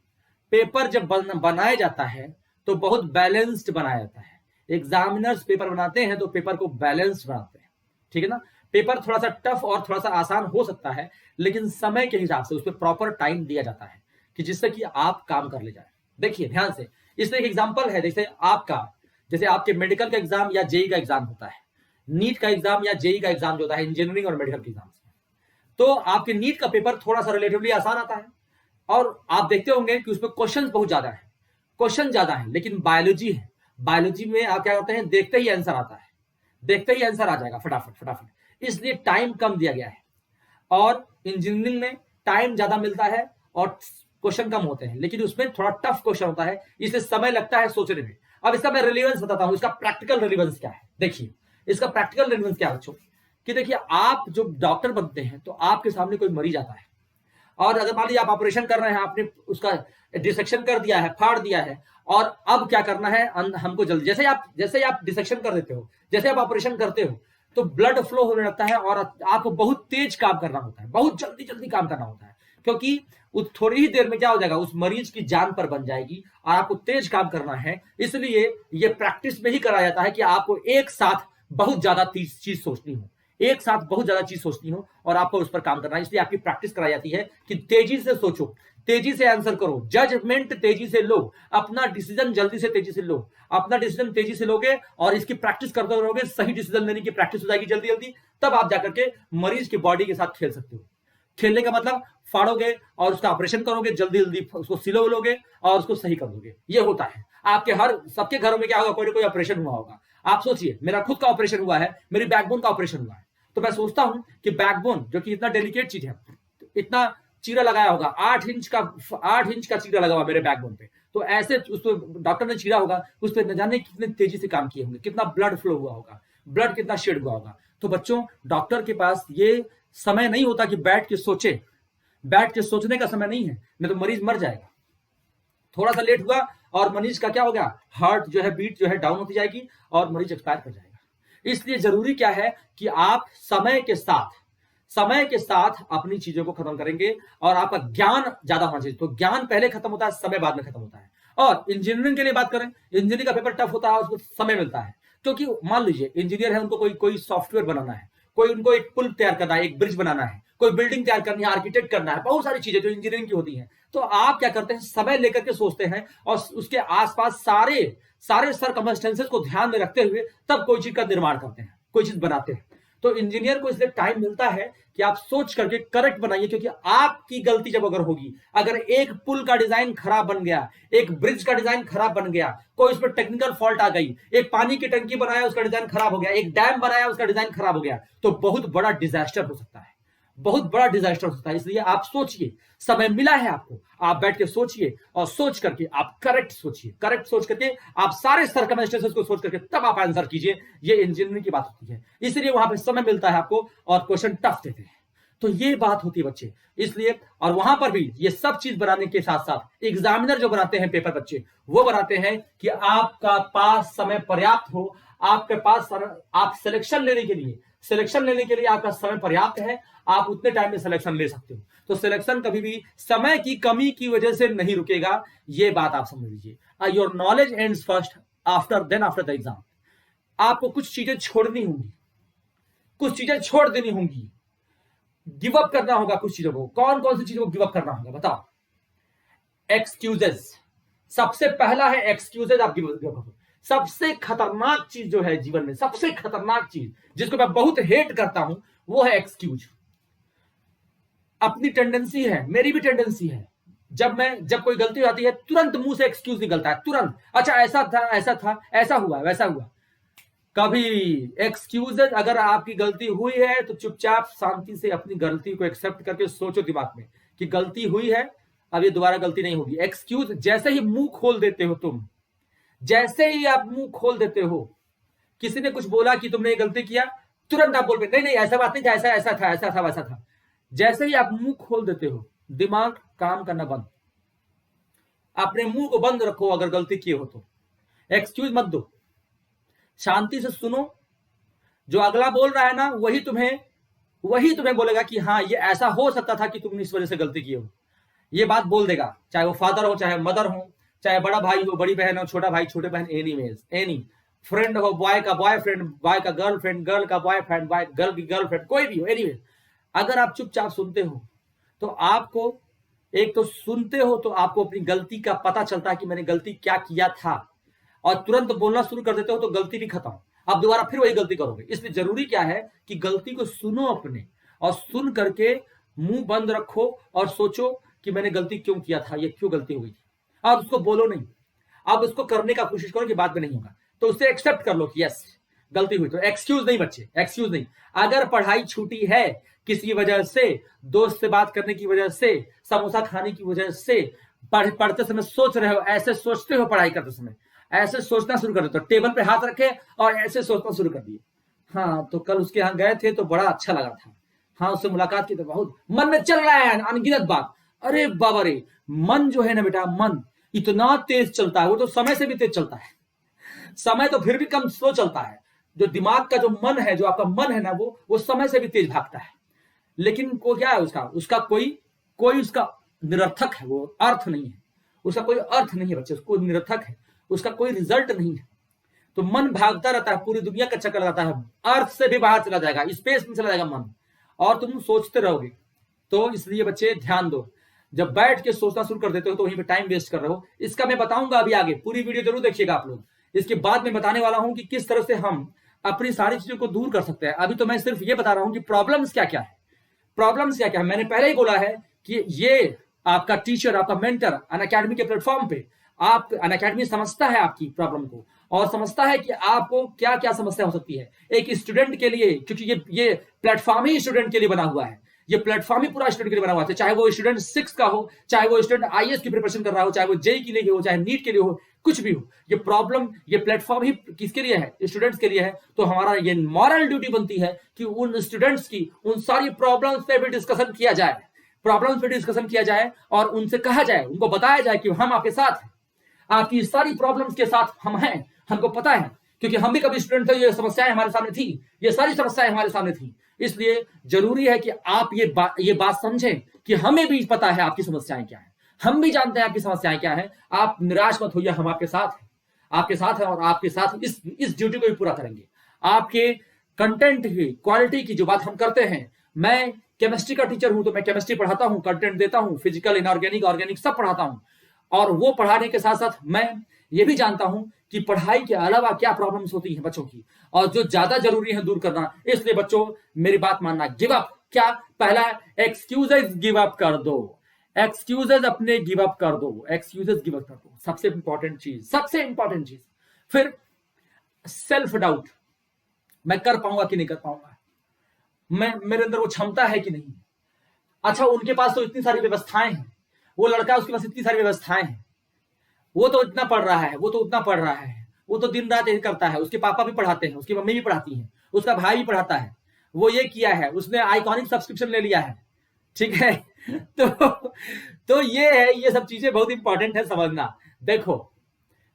पेपर जब बनाया जाता है तो बहुत बैलेंस्ड बनाया जाता है, एग्जामिनर्स पेपर बनाते हैं तो पेपर को बैलेंस्ड बनाते हैं, ठीक है ना। पेपर थोड़ा सा टफ और थोड़ा सा आसान हो सकता है, लेकिन समय के हिसाब से उस पर प्रॉपर टाइम दिया जाता है कि जिससे कि आप काम कर ले जाए। देखिए ध्यान से, इसमें एक एग्जांपल है, जैसे आपके मेडिकल का एग्जाम या जेई का एग्जाम होता है, नीट का एग्जाम या जेई का एग्जाम जो होता है इंजीनियरिंग और मेडिकल के एग्जाम, तो आपके नीट का पेपर थोड़ा सा रिलेटिवली आसान आता है, और आप देखते होंगे कि उसमें क्वेश्चन बहुत ज्यादा है, क्वेश्चन ज्यादा है, लेकिन बायोलॉजी है, बायोलॉजी में आप क्या करते हैं, देखते ही आंसर आता है, देखते ही आंसर आ जाएगा फटाफट। इसलिए टाइम कम दिया गया है। और इंजीनियरिंग में टाइम ज्यादा मिलता है और क्वेश्चन कम होते हैं, लेकिन उसमें थोड़ा टफ क्वेश्चन होता है, इसलिए समय लगता है सोचने में। अब इसका मैं रिलेवेंस बताता हूं, इसका प्रैक्टिकल रिलेवेंस क्या है। देखिए इसका प्रैक्टिकल रिलेवेंस क्या है बच्चों, कि देखिए आप जो डॉक्टर बनते हैं तो आपके सामने कोई मरीज आता है, और अगर मान लीजिए आप ऑपरेशन कर रहे हैं, आपने उसका डिसेक्शन कर दिया है, फाड़ दिया है, और अब क्या करना है हमको जल्दी, जैसे ही आप डिसेक्शन कर देते हो, जैसे आप ऑपरेशन करते हो, तो ब्लड फ्लो होने लगता है और आपको बहुत तेज काम करना होता है, बहुत जल्दी जल्दी काम करना होता है, क्योंकि उस थोड़ी ही देर में क्या हो जाएगा, उस मरीज की जान पर बन जाएगी और आपको तेज काम करना है। इसलिए ये प्रैक्टिस में ही कराया जाता है कि आपको एक साथ बहुत ज्यादा चीज सोचनी हो, एक साथ बहुत ज्यादा चीज सोचनी हो और आपको उस पर काम करना है। इसलिए आपकी प्रैक्टिस कराई जाती है कि तेजी से सोचो, तेजी से आंसर करो, जजमेंट तेजी से लो, अपना डिसीजन जल्दी से तेजी से लो। अपना डिसीजन तेजी से लोगे और इसकी प्रैक्टिस करते रहोगे, सही डिसीजन लेने की प्रैक्टिस हो जाएगी जल्दी जल्दी, तब आप जाकर के मरीज की बॉडी के साथ खेल सकते हो। खेलने का मतलब फाड़ोगे और उसका ऑपरेशन करोगे, जल्दी जल्दी उसको सिलो लोगे और उसको सही कर दोगे। ये होता है आपके सबके घरों में क्या होगा, कोई ना कोई ऑपरेशन हुआ होगा। आप सोचिए, मेरा खुद का ऑपरेशन हुआ है, मेरी बैकबोन का ऑपरेशन हुआ है, तो मैं सोचता हूं कि बैकबोन जो कि इतना डेलिकेट चीज है, इतना चीरा लगाया होगा, 8 इंच का चीरा लगा हुआ मेरे बैकबोन पे, तो ऐसे उसको डॉक्टर ने चीरा होगा, उस पर न जाने कितने तेजी से काम किए होंगे, कितना ब्लड फ्लो हुआ होगा, ब्लड कितना शेड हुआ होगा। तो बच्चों, डॉक्टर के पास ये समय नहीं होता कि बैठ के सोचे, बैठ के सोचने का समय नहीं है, नहीं तो मरीज मर जाएगा। थोड़ा सा लेट हुआ और मरीज का क्या हो गया, हार्ट जो है, बीट जो है डाउन होती जाएगी और मरीज एक्सपायर कर जाएगा। इसलिए जरूरी क्या है कि आप समय के साथ अपनी चीजों को खत्म करेंगे और आपका ज्ञान ज्यादा होना चाहिए। तो ज्ञान पहले खत्म होता है, समय बाद में खत्म होता है। और इंजीनियरिंग के लिए बात करें, इंजीनियरिंग का पेपर टफ होता है, उसको समय मिलता है, क्योंकि मान लीजिए इंजीनियर है, उनको कोई सॉफ्टवेयर बनाना है, कोई उनको एक पुल तैयार करना है, एक ब्रिज बनाना है, कोई बिल्डिंग तैयार करनी है, आर्किटेक्ट करना है, बहुत सारी चीजें जो इंजीनियरिंग की होती हैं। तो आप क्या करते हैं, समय लेकर के सोचते हैं और उसके आसपास सारे सर्कमस्टेंसेस को ध्यान में रखते हुए तब कोई चीज का निर्माण करते हैं, कोई चीज बनाते हैं। तो इंजीनियर को इसलिए टाइम मिलता है कि आप सोच करके करेक्ट बनाइए, क्योंकि आपकी गलती जब अगर होगी, अगर एक पुल का डिजाइन खराब बन गया, एक ब्रिज का डिजाइन खराब बन गया, कोई उसमें टेक्निकल फॉल्ट आ गई, एक पानी की टंकी बनाया उसका डिजाइन खराब हो गया, एक डैम बनाया उसका डिजाइन खराब हो गया, तो बहुत बड़ा डिजास्टर हो सकता है, बहुत बड़ा डिजास्टर हो सकता है। इसलिए आप सोचिए, समय मिला है आपको, आप बैठ के सोचिए और सोच करके आप करेक्ट सोचिए, करेक्ट सोच करके आप सारे सर्कमस्टेंसेस को सोच करके तब आप आंसर कीजिए। ये इंजीनियरिंग की बात होती है, इसलिए वहां पे समय मिलता है आपको और क्वेश्चन टफ देते हैं। तो ये बात होती है बच्चे, इसलिए और वहां पर भी ये सब चीज बनाने के साथ साथ एग्जामिनर जो बनाते हैं पेपर, बच्चे वो बनाते हैं कि आपका पास समय पर्याप्त हो, आपके पास आप सिलेक्शन लेने के लिए आपका समय पर्याप्त है, आप उतने टाइम में सिलेक्शन ले सकते हो। तो सिलेक्शन कभी भी समय की कमी की वजह से नहीं रुकेगा, ये बात आप समझ लीजिए। Your knowledge ends first, after the exam. आपको कुछ चीजें छोड़नी होंगी, कुछ चीजें छोड़ देनी होंगी, गिव अप करना होगा कुछ चीजों को। कौन कौन सी चीजों को गिव अप करना होगा बताओ? एक्सक्यूजेस, सबसे पहला है एक्सक्यूजेस, आप गिव अप करो। सबसे खतरनाक चीज जो है जीवन में, सबसे खतरनाक चीज जिसको मैं बहुत हेट करता हूं, वो है एक्सक्यूज। अपनी टेंडेंसी है, मेरी भी टेंडेंसी है, जब कोई गलती हो जाती है तुरंत मुंह से एक्सक्यूज निकलता है, तुरंत। अच्छा ऐसा था, ऐसा हुआ, वैसा हुआ। कभी एक्सक्यूजेज, अगर आपकी गलती हुई है तो चुपचाप शांति से अपनी गलती को एक्सेप्ट करके सोचो दिमाग में कि गलती हुई है, अब ये दोबारा गलती नहीं होगी। एक्सक्यूज जैसे ही मुंह खोल देते हो तुम, जैसे ही आप मुंह खोल देते हो, किसी ने कुछ बोला कि तुमने ये गलती किया, तुरंत आप बोल नहीं नहीं ऐसा बात नहीं था, ऐसा था वैसा था। जैसे ही आप मुंह खोल देते हो, दिमाग काम करना बंद। अपने मुंह को बंद रखो, अगर गलती किए हो तो एक्सक्यूज मत दो, शांति से सुनो। जो अगला बोल रहा है ना, वही तुम्हें बोलेगा कि हाँ ये ऐसा हो सकता था कि तुमने इस वजह से गलती की हो। ये बात बोल देगा, चाहे वो फादर हो, चाहे मदर हो, चाहे बड़ा भाई हो, बड़ी बहन हो, छोटा भाई, छोटे बहन, एनी फ्रेंड हो, बॉय का बॉयफ्रेंड, बॉय का गर्लफ्रेंड, गर्ल का बॉयफ्रेंड, गर्ल की गर्लफ्रेंड, कोई भी हो, एनीवे। अगर आप चुपचाप सुनते हो तो आपको, एक तो सुनते हो तो आपको अपनी गलती का पता चलता है कि मैंने गलती क्या किया था, और तुरंत बोलना शुरू कर देते हो तो गलती भी खत्म, आप दोबारा फिर वही गलती करोगे। इसलिए जरूरी क्या है कि गलती को सुनो अपने, और सुन करके मुंह बंद रखो और सोचो कि मैंने गलती क्यों किया था, ये क्यों गलती हुई थी। आप उसको बोलो नहीं, आप उसको करने का कोशिश करो कि बाद में नहीं होगा, तो उसे एक्सेप्ट कर लो कि यस गलती हुई तो एक्सक्यूज नहीं बच्चे, एक्सक्यूज नहीं। अगर पढ़ाई छूटी है किसी वजह से, दोस्त से बात करने की वजह से, समोसा खाने की वजह से, पढ़ते समय सोच रहे हो, ऐसे सोचते हो पढ़ाई करते समय, ऐसे सोचना शुरू कर देते हो, टेबल पे हाथ रखे और ऐसे सोचना शुरू कर दिए। हाँ, तो कल उसके यहाँ गए थे तो बड़ा अच्छा लगा था, हाँ उससे मुलाकात की तो बहुत मन में चल रहा है अनगिनत बात। अरे बाबा रे, मन जो है ना बेटा, मन इतना तेज चलता है, वो तो समय से भी तेज चलता है। समय तो फिर भी कम स्लो चलता है, जो दिमाग का जो मन है, जो आपका मन है ना, वो समय से भी तेज भागता है। लेकिन को क्या है उसका कोई उसका निरर्थक है, वो अर्थ नहीं है, उसका कोई अर्थ नहीं है बच्चे, उसको निरर्थक है, उसका कोई रिजल्ट नहीं है। तो मन भागता रहता है, पूरी दुनिया का चक्कर लगाता है, अर्थ से भी बाहर चला जाएगा, स्पेस में चला जाएगा मन, और तुम सोचते रहोगे। तो इसलिए बच्चे ध्यान दो, जब बैठ के सोचना शुरू कर देते हो तो वहीं पे टाइम वेस्ट कर रहे हो। इसका मैं बताऊंगा अभी आगे, पूरी वीडियो जरूर देखिएगा आप लोग। इसके बाद में बताने वाला हूं कि किस तरह से हम अपनी सारी चीजों को दूर कर सकते हैं। अभी तो मैं सिर्फ ये बता रहा हूं कि प्रॉब्लम्स क्या क्या है, प्रॉब्लम्स क्या क्या है। मैंने पहले ही बोला है कि ये आपका टीचर, आपका मेंटर अनअकैडमी के प्लेटफॉर्म पे, आप अनअकैडमी समझता है आपकी प्रॉब्लम को, और समझता है कि आपको क्या क्या समस्या हो सकती है एक स्टूडेंट के लिए, क्योंकि ये प्लेटफॉर्म ही स्टूडेंट के लिए बना हुआ है, ये प्लेटफॉर्म ही पूरा स्टूडेंट के लिए बना हुआ है। चाहे वो स्टूडेंट 6 का हो, चाहे वो स्टूडेंट आईएएस की प्रिपरेशन कर रहा हो, चाहे वो जेई के लिए हो, चाहे नीट के लिए हो, कुछ भी हो, ये प्रॉब्लम, ये प्लेटफॉर्म ही किसके लिए है? स्टूडेंट्स के लिए है। तो हमारा ये मॉरल ड्यूटी बनती है कि उन स्टूडेंट्स की उन सारी प्रॉब्लम्स पे भी डिस्कशन किया जाए, प्रॉब्लम्स पे डिस्कशन किया जाए, और उनसे कहा जाए, उनको बताया जाए कि हम आपके साथ हैं, आपकी सारी प्रॉब्लम्स के साथ हम हैं, हमको पता है, क्योंकि हम भी कभी स्टूडेंट थे, ये समस्याएं हमारे सामने थी, ये सारी समस्याएं हमारे सामने थी। इसलिए जरूरी है कि आप ये बात समझें कि हमें भी पता है आपकी समस्याएं क्या है, हम भी जानते हैं आपकी समस्याएं क्या है। आप निराश मत होइए, हम आपके साथ हैं, आपके साथ हैं, और आपके साथ इस ड्यूटी को भी पूरा करेंगे। आपके कंटेंट की क्वालिटी की जो बात हम करते हैं, मैं केमिस्ट्री का टीचर हूं तो मैं केमिस्ट्री पढ़ाता हूं, कंटेंट देता हूं, फिजिकल, इनऑर्गेनिक, ऑर्गेनिक सब पढ़ाता हूं, और वो पढ़ाने के साथ साथ मैं ये भी जानता हूं कि पढ़ाई के अलावा क्या प्रॉब्लम्स होती हैं बच्चों की, और जो ज्यादा जरूरी है दूर करना। इसलिए बच्चों मेरी बात मानना, गिव अप, क्या पहला एक्सक्यूजेज गिव अप कर दो, एक्सक्यूजेज अपने गिव अप कर दो, एक्सक्यूजेज गिव अप कर दो, सबसे इंपॉर्टेंट चीज, सबसे इंपॉर्टेंट चीज। फिर सेल्फ डाउट, मैं कर पाऊंगा कि नहीं कर पाऊंगा, मैं मेरे अंदर वो क्षमता है कि नहीं। अच्छा, उनके पास तो इतनी सारी व्यवस्थाएं हैं, वो लड़का उसके पास इतनी सारी व्यवस्थाएं हैं, वो तो इतना पढ़ रहा है, वो तो उतना पढ़ रहा है, वो तो दिन रात यही करता है, उसके पापा भी पढ़ाते हैं, उसकी मम्मी भी पढ़ाती है, उसका भाई भी पढ़ाता है, वो ये किया है, उसने आइकॉनिक सब्सक्रिप्शन ले लिया है, ठीक है। तो ये है, ये सब चीजें बहुत इंपॉर्टेंट है समझना। देखो,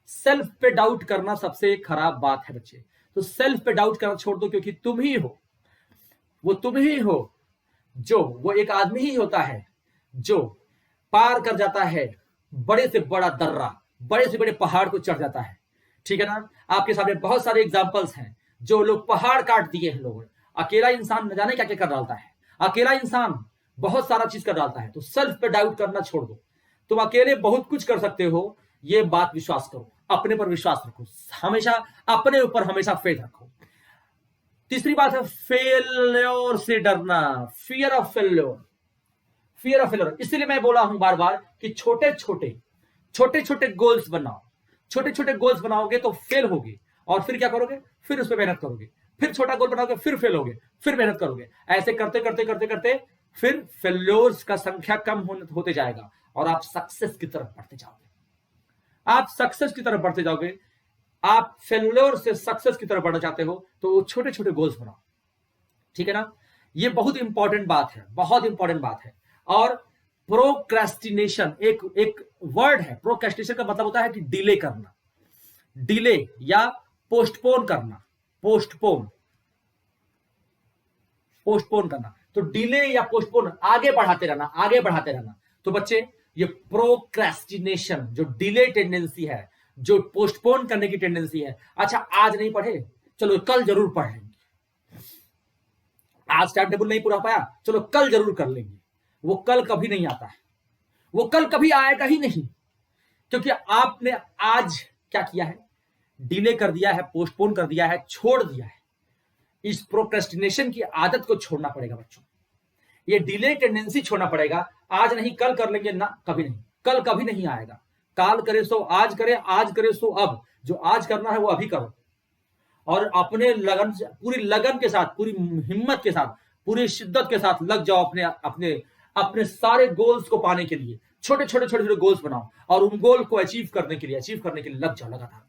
सेल्फ पे डाउट करना सबसे खराब बात है बच्चे, तो सेल्फ पे डाउट करना छोड़ दो, क्योंकि तुम ही हो, वो तुम ही हो, वो एक आदमी ही होता है जो पार कर जाता है बड़े से बड़ा दर्रा, बड़े से बड़े पहाड़ को चढ़ जाता है, ठीक है ना। आपके सामने बहुत सारे एग्जांपल्स हैं, जो लोग पहाड़ काट दिए हैं लोगों ने। अकेला इंसान न जाने क्या क्या कर डालता है, अकेला इंसान बहुत सारा चीज कर डालता है। तो सेल्फ पे डाउट करना छोड़ दो, तुम अकेले बहुत कुछ कर सकते हो, ये बात विश्वास करो, अपने पर विश्वास रखो, हमेशा अपने ऊपर हमेशा फेथ रखो। तीसरी बात है फेल्योर से डरना, fear of failure, fear of failure. इसलिए मैं बोला हूं बार बार कि छोटे छोटे गोल्स बनाओ, छोटे छोटे गोल्स बनाओगे तो फेल होगे, और फिर क्या करोगे, फिर उस पर मेहनत करोगे, फिर छोटा गोल बनाओगे, फिर फेल होगे, फिर मेहनत करोगे, ऐसे करते करते करते करते फिर फेल्योर्स का संख्या कम होते जाएगा, और आप सक्सेस की तरफ बढ़ते जाओगे, आप सक्सेस की तरफ बढ़ते जाओगे। आप फेल्योर से सक्सेस की तरफ बढ़ना चाहते हो तो छोटे छोटे गोल्स बनाओ, ठीक है ना। ये बहुत इंपॉर्टेंट बात है, बहुत इंपॉर्टेंट बात है। और प्रोक्रेस्टिनेशन एक वर्ड है, प्रोक्रेस्टिनेशन का मतलब होता है कि डिले करना, डिले या पोस्टपोन करना, पोस्टपोन करना। तो डिले या पोस्टपोन, आगे बढ़ाते रहना, आगे बढ़ाते रहना। तो बच्चे, ये प्रोक्रेस्टिनेशन जो डिले टेंडेंसी है, जो पोस्टपोन करने की टेंडेंसी है, अच्छा आज नहीं पढ़े, चलो कल जरूर पढ़ लेंगे, आज टाइम टेबल नहीं पूरा पाया, चलो कल जरूर कर लेंगे, वो कल कभी नहीं आता है, वो कल कभी आएगा ही नहीं, क्योंकि आपने आज क्या किया है, डिले कर दिया है, पोस्टपोन कर दिया है, छोड़ दिया है। इस प्रोक्रेस्टिनेशन की आदत को छोड़ना पड़ेगा बच्चों, ये डिले टेंडेंसी छोड़ना पड़ेगा। आज नहीं कल कर लेंगे ना, कभी नहीं, कल कभी नहीं आएगा। काल करे सो आज करे, आज करे सो अब, जो आज करना है वो अभी करो। और अपने लगन से, पूरी लगन के साथ, पूरी हिम्मत के साथ, पूरी शिद्दत के साथ लग जाओ अपने अपने अपने सारे गोल्स को पाने के लिए। छोटे छोटे छोटे छोटे गोल्स बनाओ और उन गोल को अचीव करने के लिए लग जाओ लगातार।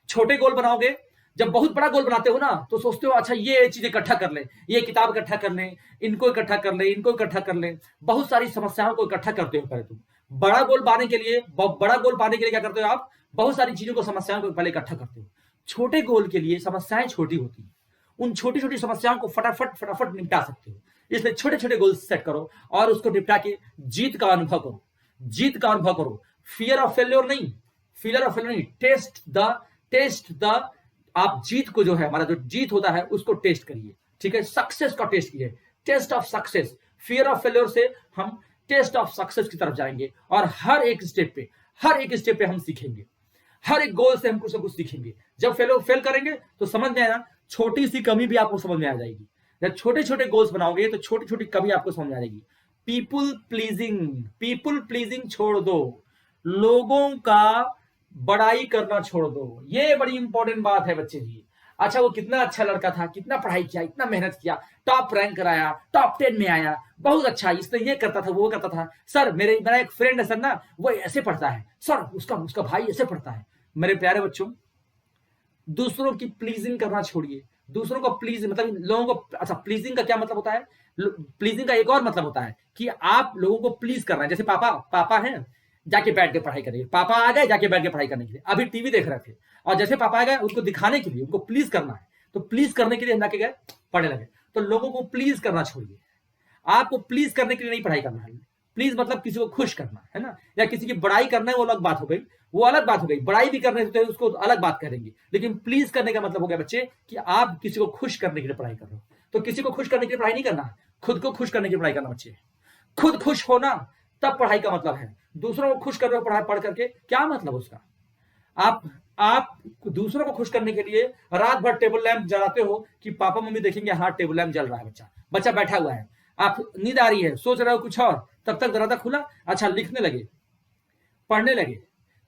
छोटे गोल बनाओगे, जब बहुत बड़ा गोल बनाते हो ना तो सोचते हो अच्छा ये चीज इकट्ठा कर ले, ये किताब इकट्ठा कर ले, इनको इकट्ठा कर ले, इनको इकट्ठा कर ले, बहुत सारी समस्याओं को इकट्ठा करते हो पहले तुम। बड़ा गोल पाने के लिए क्या करते हो आप? बहुत सारी चीजों को, समस्याओं को पहले इकट्ठा करते हो। छोटे गोल के लिए समस्याएं छोटी होती हैं, उन छोटी छोटी समस्याओं को फटाफट निपटा सकते हो। इसलिए छोटे छोटे गोल सेट करो और उसको निपटा के जीत का अनुभव करो। फियर ऑफ फेल्योर नहीं, टेस्ट द आप जीत को, जो है हमारा जो जीत होता है उसको टेस्ट करिए, ठीक है? सक्सेस का टेस्ट कीजिए, taste of success. Fear of failure से हम टेस्ट ऑफ सक्सेस की तरफ जाएंगे और हर एक स्टेप पे हम सीखेंगे, हर एक गोल से हम कुछ ना कुछ सीखेंगे। जब फेल करेंगे तो समझ में आएगा, छोटी सी कमी भी आपको समझ में आ जाएगी। जब छोटे छोटे गोल्स बनाओगे तो छोटी छोटी कमी आपको समझ में आ जाएगी। पीपुल प्लीजिंग छोड़ दो, लोगों का बड़ाई करना छोड़ दो। ये बड़ी इंपॉर्टेंट बात है बच्चे जी। अच्छा वो कितना अच्छा लड़का था, कितना पढ़ाई किया, इतना मेहनत किया, टॉप रैंक कराया, टॉप 10 में आया, बहुत अच्छा, इसने ये करता था, वो करता था। सर मेरा एक फ्रेंड है सर ना, वो ऐसे पढ़ता है सर, उसका भाई ऐसे पढ़ता है। मेरे प्यारे बच्चों, दूसरों की प्लीजिंग करना छोड़िए। दूसरों को प्लीज मतलब लोगों को, अच्छा प्लीजिंग का क्या मतलब होता है? प्लीजिंग का एक और मतलब होता है कि आप लोगों को प्लीज करना है। जैसे पापा हैं, जाके बैठ के पढ़ाई करिए। पापा आ गए, जाके बैठ के पढ़ाई करने के लिए, अभी टीवी देख रहे थे और जैसे पापा आ गए उनको दिखाने के लिए, उनको प्लीज करना है, तो प्लीज करने के लिए हम जाके गए पढ़ने लगे। तो लोगों को प्लीज करना छोड़िए। आपको प्लीज करने के लिए नहीं पढ़ाई करना है। प्लीज मतलब किसी को खुश करना है ना, या किसी की बड़ाई करना है, वो अलग बात हो गई। बड़ाई भी करने से उसको अलग बात करेंगे, लेकिन प्लीज करने का मतलब हो गया बच्चे कि आप किसी को खुश करने के लिए पढ़ाई कर रहे हो। तो किसी को खुश करने के लिए पढ़ाई नहीं करना, खुद को खुश करने की पढ़ाई करना बच्चे। खुद खुश होना तब पढ़ाई का मतलब है। दूसरों को खुश कर रहे हो पढ़ाई पढ़ करके, क्या मतलब उसका? आप दूसरों को खुश करने के लिए रात भर टेबल लैंप जलाते हो कि पापा मम्मी देखेंगे हाँ टेबल लैंप जल रहा है, बच्चा बैठा हुआ है, आप नींद आ रही है, सोच रहे हो कुछ और, तब तक दरवाजा खुला, अच्छा लिखने लगे, पढ़ने लगे।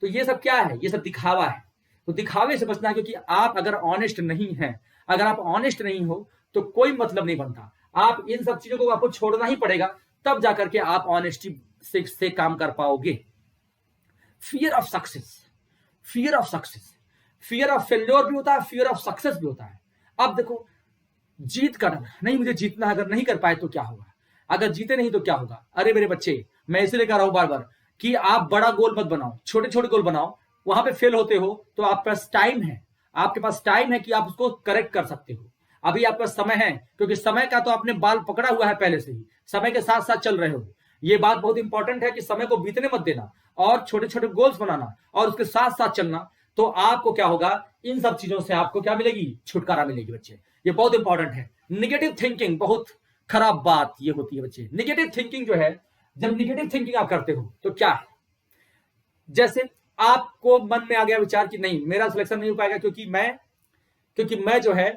तो ये सब क्या है? ये सब दिखावा है। तो दिखावे से बचना है, क्योंकि आप अगर ऑनेस्ट नहीं है, अगर आप ऑनेस्ट नहीं हो तो कोई मतलब नहीं बनता। आप इन सब चीजों को आपको छोड़ना ही पड़ेगा, तब जाकर के आप ऑनेस्टी से काम कर पाओगे। Fear of success, fear of failure भी होता है, फियर ऑफ सक्सेस भी होता है। अब देखो, जीत का डर नहीं, मुझे जीतना है, अगर नहीं कर पाए तो क्या होगा, अगर जीते नहीं तो क्या होगा? अरे मेरे बच्चे, मैं इसलिए कह रहा हूं बार बार कि आप बड़ा गोल मत बनाओ, छोटे छोटे गोल बनाओ। वहां पे फेल होते हो तो आपके पास टाइम है, कि आप उसको करेक्ट कर सकते हो। अभी आपका समय है, क्योंकि समय का तो आपने बाल पकड़ा हुआ है पहले से ही, समय के साथ साथ चल रहे हो। ये बात बहुत इंपॉर्टेंट है कि समय को बीतने मत देना और छोटे छोटे गोल्स बनाना और उसके साथ साथ चलना। तो आपको क्या होगा, इन सब चीजों से आपको क्या मिलेगी? छुटकारा मिलेगी बच्चे। ये बहुत इंपॉर्टेंट है। निगेटिव थिंकिंग बहुत खराब बात ये होती है बच्चे। निगेटिव थिंकिंग जो है, जब निगेटिव थिंकिंग आप करते हो तो क्या है, जैसे आपको मन में आ गया विचार कि नहीं मेरा सिलेक्शन नहीं हो पाएगा, क्योंकि मैं जो है,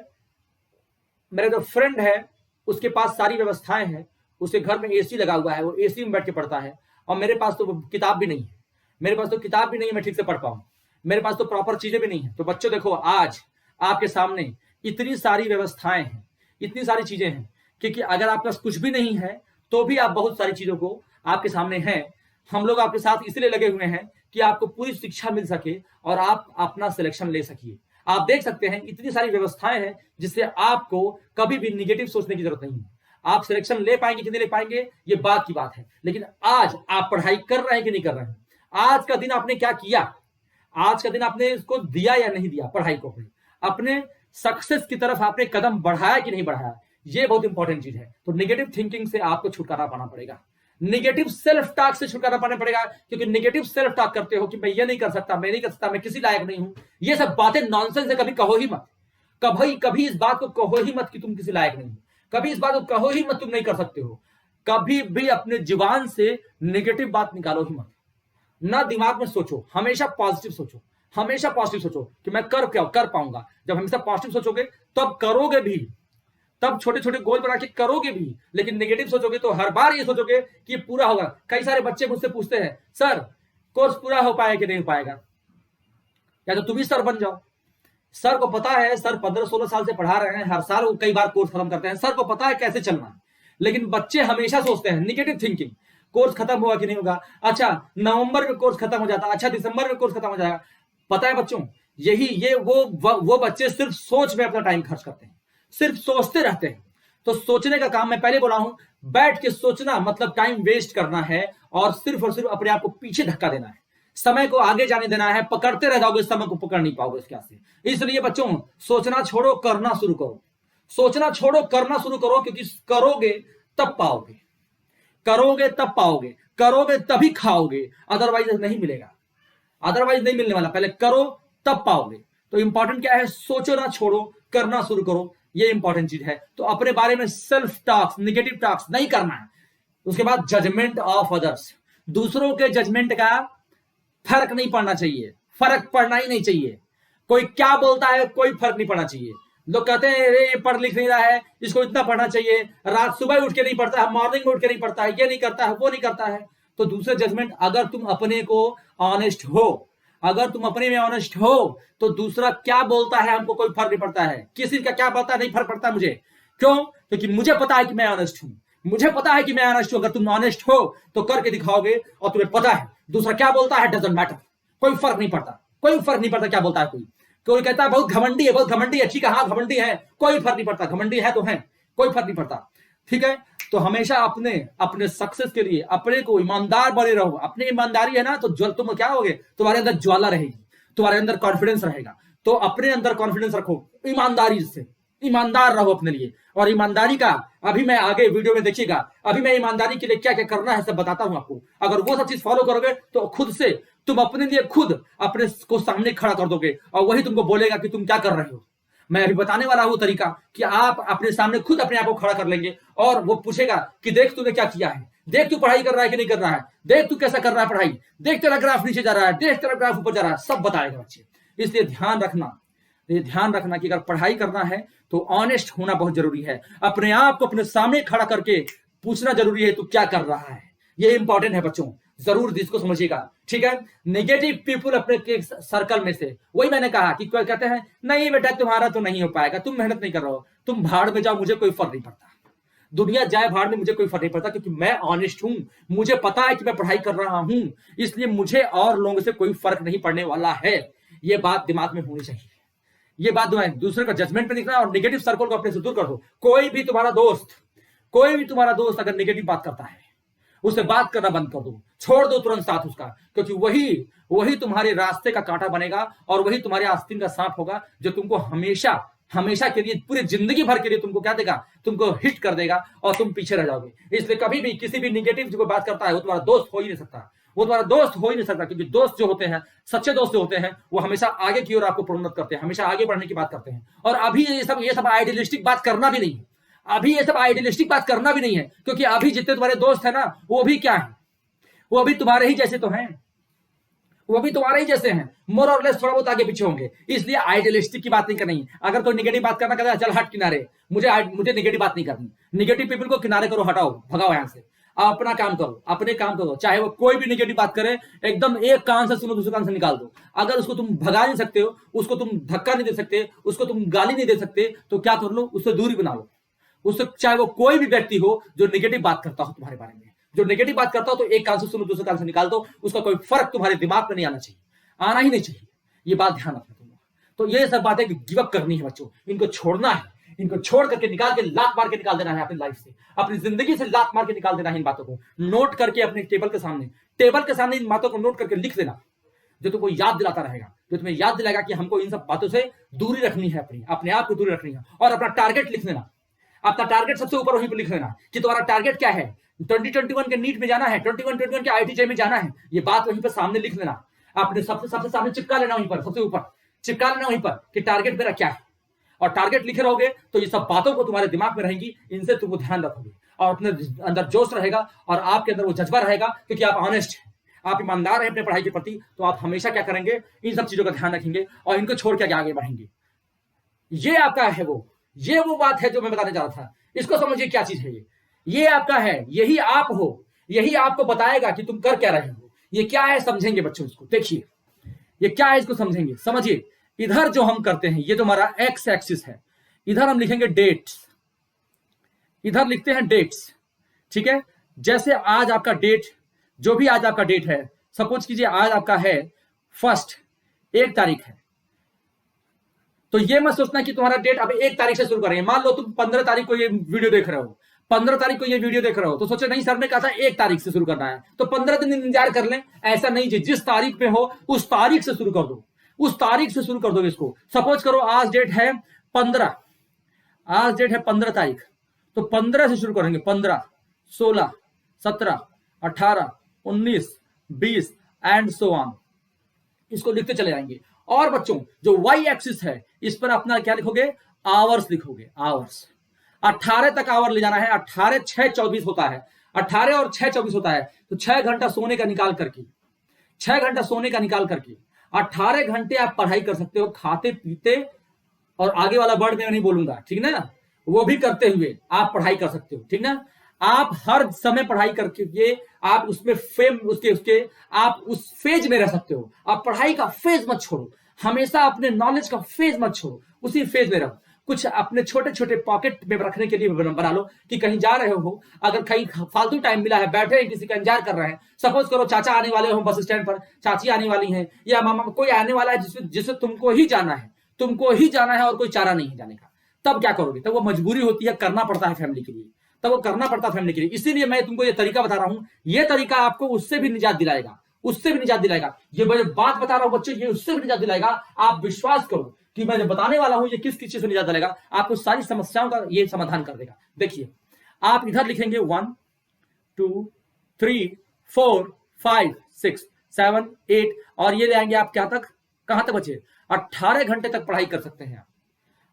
मेरा जो फ्रेंड है उसके पास सारी व्यवस्थाएं हैं, उसके घर में एसी लगा हुआ है, वो एसी में बैठ के पढ़ता है, और मेरे पास तो किताब भी नहीं है, मैं ठीक से पढ़ पाऊं, मेरे पास तो प्रॉपर चीजें भी नहीं है। तो बच्चों देखो, आज आपके सामने इतनी सारी व्यवस्थाएं हैं, इतनी सारी चीजें हैं, क्योंकि अगर आपके पास कुछ भी नहीं है तो भी आप बहुत सारी चीजों को आपके सामने हैं। हम लोग आपके साथ इसलिए लगे हुए हैं कि आपको पूरी शिक्षा मिल सके और आप अपना सिलेक्शन ले सकिए। आप देख सकते हैं इतनी सारी व्यवस्थाएं हैं जिससे आपको कभी भी निगेटिव सोचने की जरूरत नहीं है। आप सिलेक्शन ले पाएंगे कि नहीं ले पाएंगे ये बात की बात है, लेकिन आज आप पढ़ाई कर रहे हैं कि नहीं कर रहे हैं, आज का दिन आपने क्या किया, आज का दिन आपने इसको दिया या नहीं दिया, पढ़ाई को अपने सक्सेस की तरफ आपने कदम बढ़ाया कि नहीं बढ़ाया, ये बहुत इंपॉर्टेंट चीज है। तो निगेटिव थिंकिंग से आपको छुटकारा पाना पड़ेगा, निगेटिव सेल्फ टॉक से छुटकारा पाना पड़ेगा, क्योंकि निगेटिव सेल्फ टॉक करते हो कि मैं ये नहीं कर सकता, मैं नहीं कर सकता, मैं किसी लायक नहीं हूं, ये सब बातें नॉनसेंस है, कभी कहो ही मत, कभी इस बात को कहो ही मत कि तुम किसी लायक नहीं हो, कभी इस बात को कहो ही मत तुम नहीं कर सकते हो, कभी भी अपने जुबान से निगेटिव बात निकालो ही मत। ना दिमाग में सोचो, हमेशा पॉजिटिव सोचो, हमेशा पॉजिटिव सोचो कि मैं कर पाऊंगा। जब हमेशा पॉजिटिव सोचोगे तब करोगे भी, तब छोटे छोटे गोल बना के करोगे भी। लेकिन नेगेटिव सोचोगे तो हर बार ये सोचोगे कि पूरा होगा। कई सारे बच्चे मुझसे पूछते हैं, सर कोर्स पूरा हो पाएगा कि नहीं हो पाएगा, या तो तुम ही सर बन जाओ, सर को पता है, सर 15-16 साल से पढ़ा रहे हैं, हर साल वो कई बार कोर्स खत्म करते हैं, सर को पता है कैसे चलना है। लेकिन बच्चे हमेशा सोचते हैं निगेटिव थिंकिंग, कोर्स खत्म हुआ कि नहीं होगा, अच्छा नवंबर में कोर्स खत्म हो जाता, अच्छा दिसंबर में कोर्स खत्म हो जाएगा। पता है बच्चों, यही ये वो बच्चे सिर्फ सोच में अपना टाइम खर्च करते हैं, सिर्फ सोचते रहते हैं। तो सोचने का काम मैं पहले बोला हूं, बैठ के सोचना मतलब टाइम वेस्ट करना है और सिर्फ अपने आप को पीछे धक्का देना है, समय को आगे जाने देना है। पकड़ते रह जाओगे, समय को पकड़ नहीं पाओगे इसके से। इसलिए बच्चों, सोचना छोड़ो, करना शुरू करो। सोचना छोड़ो, करना शुरू करो, क्योंकि करोगे तब पाओगे, करोगे तब पाओगे, करोगे तभी खाओगे, अदरवाइज नहीं मिलेगा, अदरवाइज नहीं मिलने वाला। पहले करो तब पाओगे। तो इंपॉर्टेंट क्या है, सोचो ना छोड़ो, करना शुरू करो, ये इंपॉर्टेंट चीज है। तो अपने बारे में सेल्फ टॉक्स, नेगेटिव टॉक्स नहीं करना है। उसके बाद जजमेंट ऑफ अदर्स, दूसरों के जजमेंट का फर्क नहीं पड़ना चाहिए, फर्क पड़ना ही नहीं चाहिए। कोई क्या बोलता है कोई फर्क नहीं पड़ना चाहिए। लोग कहते हैं अरे ये पढ़ लिख नहीं रहा है, इसको इतना पढ़ना चाहिए, रात सुबह उठ के नहीं पढ़ता है, मॉर्निंग में उठ के नहीं पढ़ता है, ये नहीं करता है, वो नहीं करता है। तो दूसरे जजमेंट, अगर तुम अपने को ऑनेस्ट हो, अगर तुम अपने में ऑनेस्ट हो, तो दूसरा क्या बोलता है हमको कोई फर्क नहीं पड़ता है। किसी का क्या बोलता है नहीं फर्क पड़ता मुझे। क्यों? क्योंकि मुझे पता है कि मैं ऑनेस्ट हूं, मुझे पता है कि मैं ऑनेस्ट हूं। अगर तुम ऑनेस्ट हो तो करके दिखाओगे, और तुम्हें पता है दूसरा क्या बोलता है डजंट मैटर, कोई फर्क नहीं पड़ता, कोई फर्क नहीं पड़ता क्या बोलता है कोई। कोई कहता है बहुत घमंडी है, बहुत घमंडी है, ठीक है हाँ घमंडी है, कोई फर्क नहीं पड़ता, घमंडी है तो है, कोई फर्क नहीं पड़ता, ठीक है। तो हमेशा अपने सक्सेस के लिए अपने को ईमानदार बने रहो। अपनी ईमानदारी है ना, तो तुम क्या होगे, तुम्हारे अंदर ज्वाला रहेगी, तुम्हारे अंदर कॉन्फिडेंस रहेगा। तो अपने अंदर कॉन्फिडेंस रखो, ईमानदारी से ईमानदार रहो अपने लिए। और ईमानदारी का अभी मैं आगे वीडियो में देखिएगा, अभी मैं ईमानदारी के लिए क्या क्या करना है सब बताता हूं आपको। अगर वो सब चीज फॉलो करोगे तो खुद से तुम अपने लिए खुद अपने को सामने खड़ा कर दोगे, और वही तुमको बोलेगा कि तुम क्या कर रहे हो। मैं अभी बताने वाला हूं तरीका कि आप अपने सामने खुद अपने आप को खड़ा कर लेंगे, और वो पूछेगा कि देख तूने क्या किया है, देख तू पढ़ाई कर रहा है कि नहीं कर रहा है, देख तू कैसा कर रहा है पढ़ाई, देख तेरा ग्राफ नीचे जा रहा है, देख तेरा ग्राफ ऊपर जा रहा है, सब बताएगा बच्चे। इसलिए ध्यान रखना, ये ध्यान रखना कि अगर पढ़ाई करना है तो ऑनेस्ट होना बहुत जरूरी है। अपने आप को अपने सामने खड़ा करके पूछना जरूरी है तू क्या कर रहा है। ये इंपॉर्टेंट है बच्चों, जरूर इसको समझिएगा, ठीक है। नेगेटिव पीपुल अपने सर्कल में से, वही मैंने कहा कि कोई कहते हैं नहीं बेटा तुम्हारा तो नहीं हो पाएगा, तुम मेहनत नहीं कर रहे हो, तुम भाड़ में जाओ, मुझे कोई फर्क नहीं पड़ता, दुनिया जाए भाड़ में, मुझे कोई फर्क नहीं पड़ता, क्योंकि मैं ऑनेस्ट हूं, मुझे पता है कि मैं पढ़ाई कर रहा हूं, इसलिए मुझे और लोगों से कोई फर्क नहीं पड़ने वाला है। ये बात दिमाग में होनी चाहिए, ये बात दूसरे का जजमेंट पे दिखना, और नेगेटिव सर्कल को अपने से दूर कर दो। कोई भी तुम्हारा दोस्त अगर नेगेटिव बात करता है, उससे बात करना बंद कर दो, छोड़ दो तुरंत साथ उसका, क्योंकि वही तुम्हारे रास्ते का कांटा बनेगा, और वही तुम्हारे आस्तीन का सांप होगा, जो तुमको हमेशा के लिए, पूरी जिंदगी भर के लिए तुमको क्या देगा, तुमको हिट कर देगा, और तुम पीछे रह जाओगे। इसलिए कभी भी किसी भी निगेटिव जो बात करता है वो तुम्हारा दोस्त हो ही नहीं सकता, वो तुम्हारा दोस्त हो ही नहीं सकता। क्योंकि दोस्त जो होते हैं, सच्चे दोस्त जो होते हैं, वो हमेशा आगे की ओर आपको प्रोन्नत करते हैं, हमेशा आगे बढ़ने की बात करते हैं। और अभी ये सब आइडियलिस्टिक बात करना भी नहीं है, अभी ये सब आइडियलिस्टिक बात करना भी नहीं है, क्योंकि अभी जितने तुम्हारे दोस्त है ना, वो भी क्या है, वो अभी तुम्हारे ही जैसे तो हैं, वो भी तुम्हारे ही जैसे हैं, मोर और लेस थोड़ा बहुत आगे पीछे होंगे। इसलिए आइडियलिस्टिक की बात नहीं करनी। अगर कोई नेगेटिव बात करना कहता है चल हट किनारे, मुझे नेगेटिव बात नहीं करनी, नेगेटिव पीपल को किनारे करो, हटाओ, भगाओ यहां से, आप अपना काम करो, अपने काम करो। चाहे वो कोई भी नेगेटिव बात करे, एकदम एक कान से सुनो दूसरे कान से निकाल दो। अगर उसको तुम भगा नहीं सकते हो, उसको तुम धक्का नहीं दे सकते, उसको तुम गाली नहीं दे सकते, तो क्या कर लो, उससे दूरी बना लो उससे। चाहे वो कोई भी व्यक्ति हो जो नेगेटिव बात करता हो तुम्हारे बारे में, जो नेगेटिव बात करता हो, तो एक कान से सुनो दूसरे कान से निकाल दो, उसका कोई फर्क तुम्हारे दिमाग में नहीं आना चाहिए, आना ही नहीं चाहिए। ये बात ध्यान रखना तुम। तो ये सब बातें गिव अप करनी है बच्चों, इनको छोड़ना है, इनको छोड़ करके निकाल के लात मार के निकाल देना है अपनी लाइफ से, अपनी जिंदगी से लात मार के निकाल देना है। इन बातों को नोट करके अपने टेबल के सामने इन बातों को नोट करके लिख देना, जो तुमको याद दिलाता रहेगा, जो तुम्हें याद दिलाएगा कि हमको इन सब बातों से दूरी रखनी है, अपने आप को दूरी रखनी है। और अपना टारगेट लिख देना, अपना टारगेट सबसे ऊपर वहीं पर लिख लेना कि तुम्हारा टारगेट क्या है। 2021 के नीट में जाना है, 21 के IIT में जाना है, ये बात वहीं पर सामने लिख लेना, अपने सबसे सामने चिपका लेना, वहीं पर सबसे ऊपर चिपका लेना वहीं पर कि टारगेट मेरा क्या है। और टारगेट लिखे रहोगे तो ये सब बातों को तुम्हारे दिमाग में रहेंगी, इनसे तुमको ध्यान रखोगे, और अपने अंदर जोश रहेगा, और आपके अंदर वो जज्बा रहेगा, क्योंकि आप ऑनेस्ट हैं, आप ईमानदार हैं अपने पढ़ाई के प्रति। तो आप हमेशा क्या करेंगे, इन सब चीजों का ध्यान रखेंगे, और इनको छोड़ के आगे बढ़ेंगे। ये आपका है ये वो बात है जो मैं बताने जा रहा था। इसको समझिए क्या चीज है ये आपका है, यही आप हो, यही आपको बताएगा कि तुम कर क्या रहे हो। ये क्या है समझेंगे बच्चों, इसको देखिए, ये क्या है इसको समझेंगे, समझिए। इधर जो हम करते हैं, ये जो हमारा एक्स एक्सिस है, इधर हम लिखेंगे डेट्स, इधर लिखते हैं डेट्स, ठीक है। जैसे आज आपका डेट, जो भी आज आपका डेट है, सपोज कीजिए आज आपका है 1 तारीख है, तो ये मत सोचना कि तुम्हारा डेट अब 1 तारीख से शुरू करेंगे। मान लो तुम 15 तारीख को ये वीडियो देख रहे हो, 15 तारीख को ये वीडियो देख रहे हो, तो सोचो नहीं सर ने कहा था 1 तारीख से शुरू करना है, तो 15 दिन इंतजार कर लें। ऐसा नहीं जी, जिस तारीख पे हो उस तारीख से शुरू कर दो, उस तारीख से शुरू कर दो इसको। सपोज करो आज डेट है 15, आज डेट है 15 तारीख, तो 15 से शुरू करेंगे। 15, 16, 17, 18, 19, 20 एंड सो ऑन, इसको लिखते चले जाएंगे। और बच्चों जो वाई एक्सिस है, इस पर अपना क्या लिखोगे, आवर्स लिखोगे, आवर्स। 18 तक आवर ले जाना है। 18, 6, 24 होता है, 18 और 6, 24 होता है, तो 6 घंटा सोने का निकाल करके, 6 घंटा सोने का निकाल करके 18 घंटे आप पढ़ाई कर सकते हो, खाते पीते, और आगे वाला वर्ड में नहीं बोलूंगा, ठीक ना, वो भी करते हुए आप पढ़ाई कर सकते हो, ठीक ना। आप हर समय पढ़ाई करके ये आप उसमें फेम उसके आप उस फेज में रह सकते हो। आप पढ़ाई का फेज मत छोड़ो, हमेशा अपने नॉलेज का फेज मत छोड़ो, उसी फेज में रहो। कुछ अपने छोटे छोटे पॉकेट में रखने के लिए बना लो कि कहीं जा रहे हो, अगर कहीं फालतू टाइम मिला है, बैठे हैं किसी का इंतजार कर रहे हैं, सपोज करो चाचा आने वाले हो बस स्टैंड पर, चाची आने वाली हैं, या मामा कोई आने वाला है जिसे तुमको ही जाना है, तुमको ही जाना है और कोई चारा नहीं है जाने का, तब क्या करोगे? तब वो मजबूरी होती है, करना पड़ता है फैमिली के लिए, तब वो करना पड़ता है फैमिली के लिए। इसीलिए मैं तुमको ये तरीका बता रहा हूं, ये तरीका आपको उससे भी निजात दिलाएगा, उससे भी निजात दिलाएगा। ये मैं बात बता रहा हूं बच्चों, ये उससे भी निजात दिलाएगा। आप विश्वास करो कि मैं जो बताने वाला हूं ये किस किस चीज से निजात दिलाएगा, आपको सारी समस्याओं का ये समाधान कर देगा। देखिए आप इधर लिखेंगे 1, 2, 3, 4, 5, 6, 7, 8, और ये ले आएंगे आप क्या तक, कहां तक बचे? 18 घंटे तक पढ़ाई कर सकते हैं आप,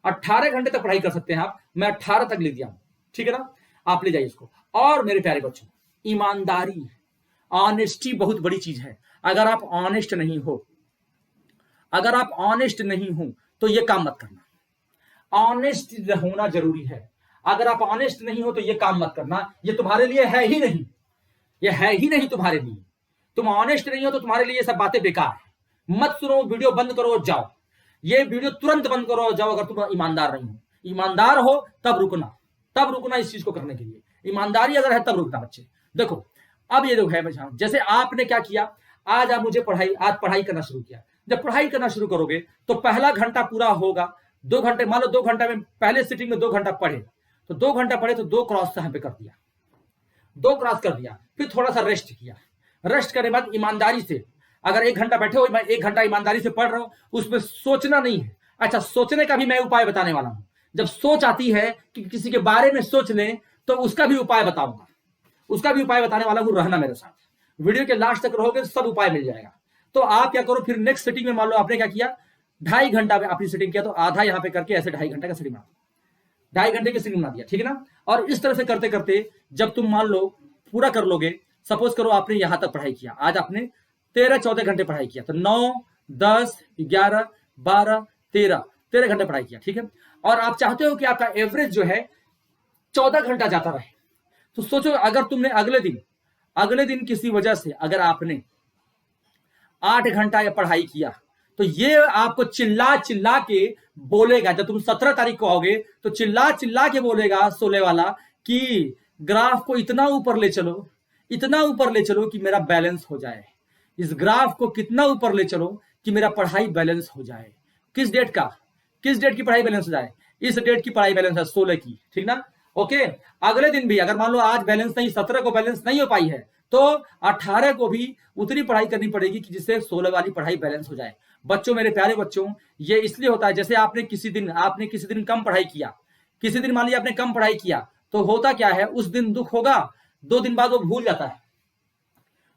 18 घंटे तक पढ़ाई कर सकते हैं आप। मैं 18 तक ले दिया हूं, ठीक है ना, आप ले जाइए इसको। और मेरे प्यारे बच्चों, ईमानदारी, ऑनेस्टी बहुत बड़ी चीज है। अगर आप ऑनेस्ट नहीं हो, अगर आप ऑनेस्ट नहीं हो तो ये काम मत करना। ऑनेस्ट होना जरूरी है। अगर आप ऑनेस्ट नहीं हो तो ये काम मत करना, ये तुम्हारे लिए है ही नहीं, ये है ही नहीं तुम्हारे लिए। तुम ऑनेस्ट नहीं हो तो तुम्हारे लिए ये सब बातें बेकार है। मत सुनो, वीडियो बंद करो जाओ, ये वीडियो तुरंत बंद करो जाओ। अगर तुम ईमानदार नहीं हो, ईमानदार हो तब रुकना, तब रुकना इस चीज को करने के लिए। ईमानदारी अगर है तब रुकना बच्चे। देखो अब ये जो है जैसे आपने क्या किया, आज आप मुझे आज पढ़ाई करना शुरू किया। जब पढ़ाई करना शुरू करोगे तो पहला घंटा पूरा होगा, 2 घंटे, मान लो 2 घंटा में पहले सिटिंग में 2 घंटा पढ़े, तो 2 घंटा पढ़े तो 2 क्रॉस यहाँ पे कर दिया, 2 क्रॉस कर दिया, फिर थोड़ा सा रेस्ट किया। रेस्ट करने के बाद ईमानदारी से, अगर 1 घंटा बैठे हो, मैं 1 घंटा ईमानदारी से पढ़ रहा हूं, उसमें सोचना नहीं है। अच्छा, सोचने का भी मैं उपाय बताने वाला हूं। जब सोच आती है कि किसी के बारे में सोच लें तो उसका भी उपाय बताऊंगा, उसका भी उपाय बताने वाला हूं। रहना मेरे साथ, वीडियो के लास्ट तक रहोगे तो सब उपाय मिल जाएगा। तो आप क्या करो, फिर नेक्स्ट सेटिंग में मान लो आपने क्या किया, 2.5 घंटा में आपने सेटिंग किया, तो आधा यहां पे करके ऐसे 2.5 घंटे का सेटिंग बना, 2.5 घंटे की सेटिंग बना दिया, ठीक है ना। और इस तरह से करते करते जब तुम मान लो पूरा कर लोगे, सपोज करो आपने यहां तक पढ़ाई किया, आज आपने 13-14 घंटे पढ़ाई किया, तो 9, 10, 11, 12, 13 घंटे पढ़ाई किया, ठीक है। और आप चाहते हो कि आपका एवरेज जो है 14 घंटा जाता रहे, तो सोचो अगर तुमने अगले दिन किसी वजह से अगर आपने 8 घंटा या पढ़ाई किया, तो ये आपको चिल्ला चिल्ला के बोलेगा। जब तुम 17 तारीख को आओगे तो चिल्ला चिल्ला के बोलेगा सोले वाला कि ग्राफ को इतना ऊपर ले चलो, इतना ऊपर ले चलो कि मेरा बैलेंस हो जाए, इस ग्राफ को कितना ऊपर ले चलो कि मेरा पढ़ाई बैलेंस हो जाए। किस डेट का, किस डेट की पढ़ाई बैलेंस हो जाए? इस डेट की पढ़ाई बैलेंस है 16 की, ठीक ना। ओके, अगले दिन भी अगर मान लो आज बैलेंस नहीं, 17 को बैलेंस नहीं हो पाई है, तो 18 को भी उतनी पढ़ाई करनी पड़ेगी कि जिससे 16 वाली पढ़ाई बैलेंस हो जाए। बच्चों, मेरे प्यारे बच्चों, ये इसलिए होता है, जैसे आपने किसी दिन कम पढ़ाई किया, किसी दिन मान लिया आपने कम पढ़ाई किया, तो होता क्या है, उस दिन दुख होगा, 2 दिन बाद वो भूल जाता है,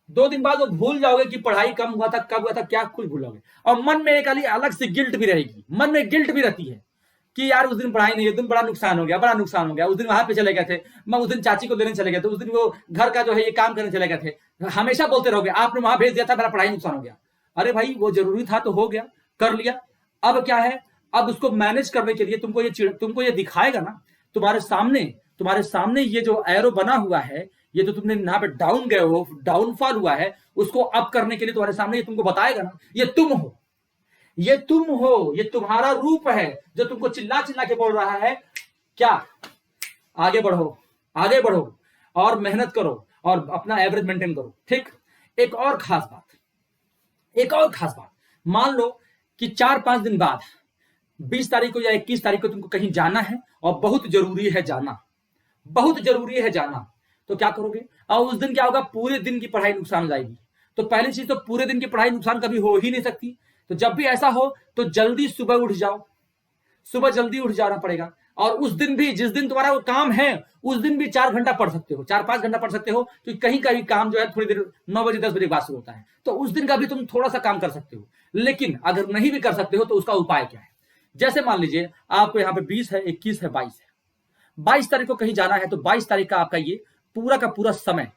2 दिन बाद वो भूल जाओगे कि पढ़ाई कम हुआ था, कब हुआ था, क्या कुछ भूलोगे। और मन में एक अलग से गिल्ट भी रहेगी, मन में गिल्ट भी रहती है कि यार उस दिन पढ़ाई नहीं, उस दिन बड़ा नुकसान हो गया, बड़ा नुकसान हो गया, उस दिन वहां पे चले गए थे, मैं उस दिन चाची को लेने चले गए थे, उस दिन वो घर का जो है ये काम करने चले गए थे। हमेशा बोलते रहोगे आपने वहां भेज दिया था, मेरा पढ़ाई नुकसान हो गया। अरे भाई वो जरूरी था तो हो गया, कर लिया। अब क्या है, अब उसको मैनेज करने के लिए तुमको ये दिखाएगा ना, तुम्हारे सामने ये जो एरो बना हुआ है, ये जो तुमने यहाँ पे डाउन गए हो, डाउनफॉल हुआ है, उसको अप करने के लिए तुम्हारे सामने ये तुमको बताएगा ना, ये तुम हो, ये तुम हो, ये तुम्हारा रूप है जो तुमको चिल्ला चिल्ला के बोल रहा है क्या, आगे बढ़ो, आगे बढ़ो और मेहनत करो और अपना एवरेज मेंटेन करो। ठीक। एक और खास बात, एक और खास बात, मान लो कि 4-5 दिन बाद 20 तारीख को या 21 तारीख को तुमको कहीं जाना है और बहुत जरूरी है जाना, बहुत जरूरी है जाना, तो क्या करोगे? और उस दिन क्या होगा, पूरे दिन की पढ़ाई नुकसान हो जाएगी। तो पहली चीज तो पूरे दिन की पढ़ाई नुकसान कभी हो ही नहीं सकती। तो जब भी ऐसा हो तो जल्दी सुबह उठ जाओ, सुबह जल्दी उठ जाना पड़ेगा। और उस दिन भी, जिस दिन तुम्हारा वो काम है, उस दिन भी 4 घंटा पढ़ सकते हो, 4-5 घंटा पढ़ सकते हो, क्योंकि कहीं का भी काम जो है थोड़ी देर 9 बजे 10 बजे बाद शुरू होता है, तो उस दिन का भी तुम थोड़ा सा काम कर सकते हो। लेकिन अगर नहीं भी कर सकते हो तो उसका उपाय क्या है? जैसे मान लीजिए आपको यहाँ पे 20 है, 21 है, 22 है, 22 तारीख को कहीं जाना है, तो 22 तारीख का आपका ये पूरा का पूरा समय,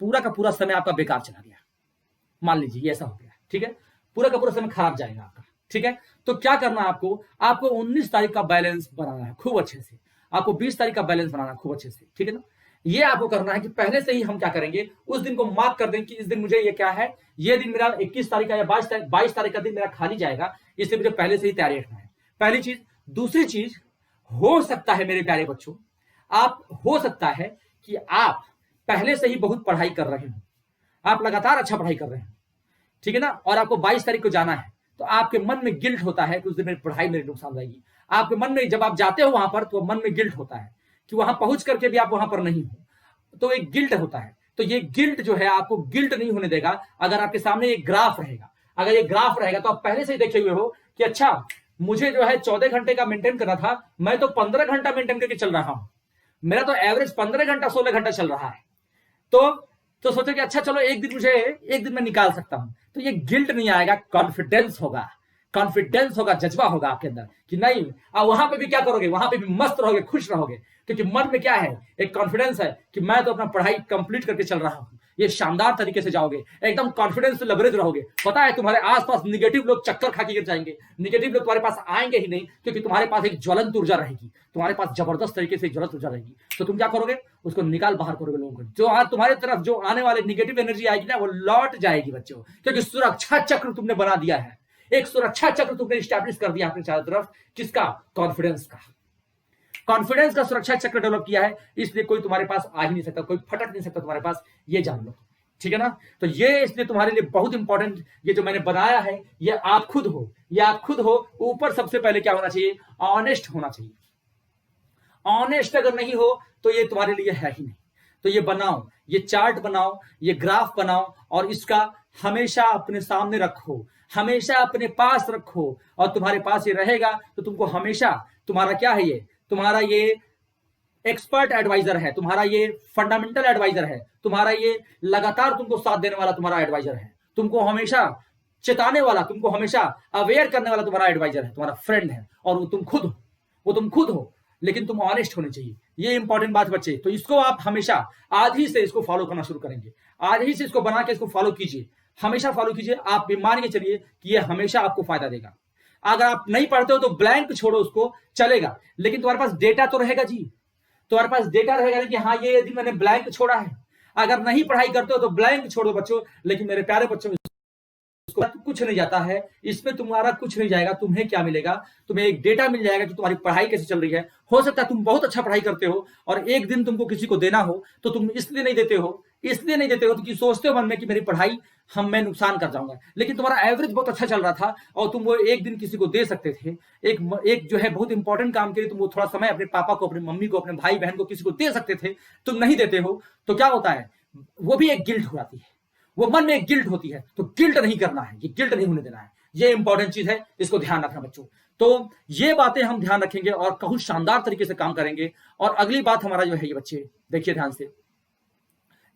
पूरा का पूरा समय आपका बेकार चला गया, मान लीजिए ये ऐसा हो गया। ठीक है, पूरा का पूरा समय खराब जाएगा आपका। ठीक है, तो क्या करना है आपको? आपको 19 तारीख का बैलेंस बनाना है खूब अच्छे से, आपको 20 तारीख का बैलेंस बनाना है खूब अच्छे से। ठीक है ना, ये आपको करना है कि पहले से ही हम क्या करेंगे, उस दिन को मार्क कर दें कि इस दिन मुझे ये क्या है, ये दिन मेरा 21 तारीख का या 22 तारीख का दिन मेरा खाली जाएगा, इसलिए मुझे पहले से ही तैयारी रखना है, पहली चीज। दूसरी चीज, हो सकता है मेरे प्यारे बच्चों, आप हो सकता है कि आप पहले से ही बहुत पढ़ाई कर रहे हो, आप लगातार अच्छा पढ़ाई कर रहे हैं, ठीक है ना, और आपको 22 तारीख को जाना है, तो आपके मन में गिल्ट होता है कि उस दिन मेरी पढ़ाई मेरी नुकसान जाएगी। आपके मन में जब आप जाते हो वहां पर, तो मन में गिल्ट होता है कि वहां पहुंच करके भी आप वहां पर नहीं हो, तो एक गिल्ट होता है। तो ये गिल्ट जो है आपको गिल्ट नहीं होने देगा अगर आपके सामने एक ग्राफ रहेगा। अगर ये ग्राफ रहेगा तो आप पहले से ही देखे हुए हो कि अच्छा मुझे जो है 14 घंटे का मेंटेन करना था, मैं तो 15 घंटा मेंटेन करके चल रहा हूं, मेरा तो एवरेज 15 घंटा 16 घंटा चल रहा है। तो सोचो कि अच्छा चलो एक दिन मैं निकाल सकता हूं, तो ये गिल्ट नहीं आएगा, कॉन्फिडेंस होगा, कॉन्फिडेंस होगा, जज्बा होगा आपके अंदर कि नहीं। और वहां पे भी क्या करोगे, वहां पे भी मस्त रहोगे, खुश रहोगे, क्योंकि मन में क्या है, एक कॉन्फिडेंस है कि मैं तो अपना पढ़ाई कंप्लीट करके चल रहा हूं। ये शानदार तरीके से जाओगे, एकदम कॉन्फिडेंस से लबरेज रहोगे। पता है तुम्हारे आसपास निगेटिव लोग चक्कर खा के गिर जाएंगे, निगेटिव लोग तुम्हारे पास आएंगे ही नहीं, क्योंकि तुम्हारे पास एक ज्वलंत ऊर्जा रहेगी, तुम्हारे पास जबरदस्त तरीके से ज्वलंत ऊर्जा रहेगी। तो तुम क्या करोगे, उसको निकाल बाहर करोगे लोगों को। जो तुम्हारे तरफ जो आने वाले निगेटिव एनर्जी आएगी ना, वो लौट जाएगी बच्चों, क्योंकि सुरक्षा चक्र तुमने बना दिया है, एक सुरक्षा चक्र तुमने स्टैब्लिश कर दिया अपने चारों तरफ। किसका? कॉन्फिडेंस का। कॉन्फिडेंस का सुरक्षा चक्र डेवलप किया है, इसलिए कोई तुम्हारे पास आ ही नहीं सकता, कोई फटक नहीं सकता तुम्हारे पास, ये जान लो। ठीक है ना, तो ये इसलिए तुम्हारे लिए बहुत इंपॉर्टेंट, ये जो मैंने बनाया है, ये आप खुद हो, ये आप खुद हो। ऊपर सबसे पहले क्या होना चाहिए, ऑनेस्ट होना चाहिए। ऑनेस्ट अगर नहीं हो तो ये तुम्हारे लिए है ही नहीं। तो ये बनाओ, ये चार्ट बनाओ, ये ग्राफ बनाओ, और इसका हमेशा अपने सामने रखो, हमेशा अपने पास रखो, और तुम्हारे पास ये रहेगा तो तुमको हमेशा तुम्हारा क्या है, ये तुम्हारा ये एक्सपर्ट एडवाइजर है, तुम्हारा ये फंडामेंटल एडवाइजर है, तुम्हारा ये लगातार तुमको साथ देने वाला तुम्हारा एडवाइजर है, तुमको हमेशा चेताने वाला, तुमको हमेशा अवेयर करने वाला तुम्हारा एडवाइजर है, तुम्हारा फ्रेंड है, और वो तुम खुद हो, वो तुम खुद हो। लेकिन तुम ऑनेस्ट होने चाहिए, ये इंपॉर्टेंट बात बच्चे। तो इसको आप हमेशा आज ही से इसको फॉलो करना शुरू करेंगे, आज ही से इसको बना के इसको फॉलो कीजिए, हमेशा फॉलो कीजिए। आप भी मान के चलिए कि ये हमेशा आपको फायदा देगा। अगर आप नहीं पढ़ते हो तो ब्लैंक छोड़ो, उसको चलेगा, लेकिन तुम्हारे पास डेटा तो रहेगा जी, तुम्हारे पास डेटा रहेगा कि हाँ ये यदि मैंने ब्लैंक छोड़ा है। अगर नहीं पढ़ाई करते हो तो ब्लैंक छोड़ो बच्चों, लेकिन मेरे प्यारे बच्चों कुछ नहीं जाता है, इसमें तुम्हारा कुछ नहीं जाएगा। तुम्हें क्या मिलेगा, तुम्हें एक डेटा मिल जाएगा कि तुम्हारी पढ़ाई कैसे चल रही है। हो सकता है तुम बहुत अच्छा पढ़ाई करते हो और एक दिन तुमको किसी को देना हो, तो तुम इसलिए नहीं देते हो क्योंकि सोचते हो मन में कि मेरी पढ़ाई मैं नुकसान कर जाऊंगा। लेकिन तुम्हारा एवरेज बहुत अच्छा चल रहा था और तुम वो एक दिन किसी को दे सकते थे, एक जो है बहुत इंपॉर्टेंट काम के लिए तुम वो थोड़ा समय अपने पापा को, अपने मम्मी को, अपने भाई बहन को, किसी को दे सकते थे, तुम नहीं देते हो। तो क्या होता है, वो भी एक गिल्ट हो जाती है, वो मन में एक गिल्ट होती है। तो गिल्ट नहीं करना है, ये गिल्ट नहीं होने देना है, ये इंपॉर्टेंट चीज है, इसको ध्यान रखना बच्चों। तो ये बातें हम ध्यान रखेंगे और बहुत शानदार तरीके से काम करेंगे। और अगली बात हमारा जो है ये बच्चे देखिए ध्यान से,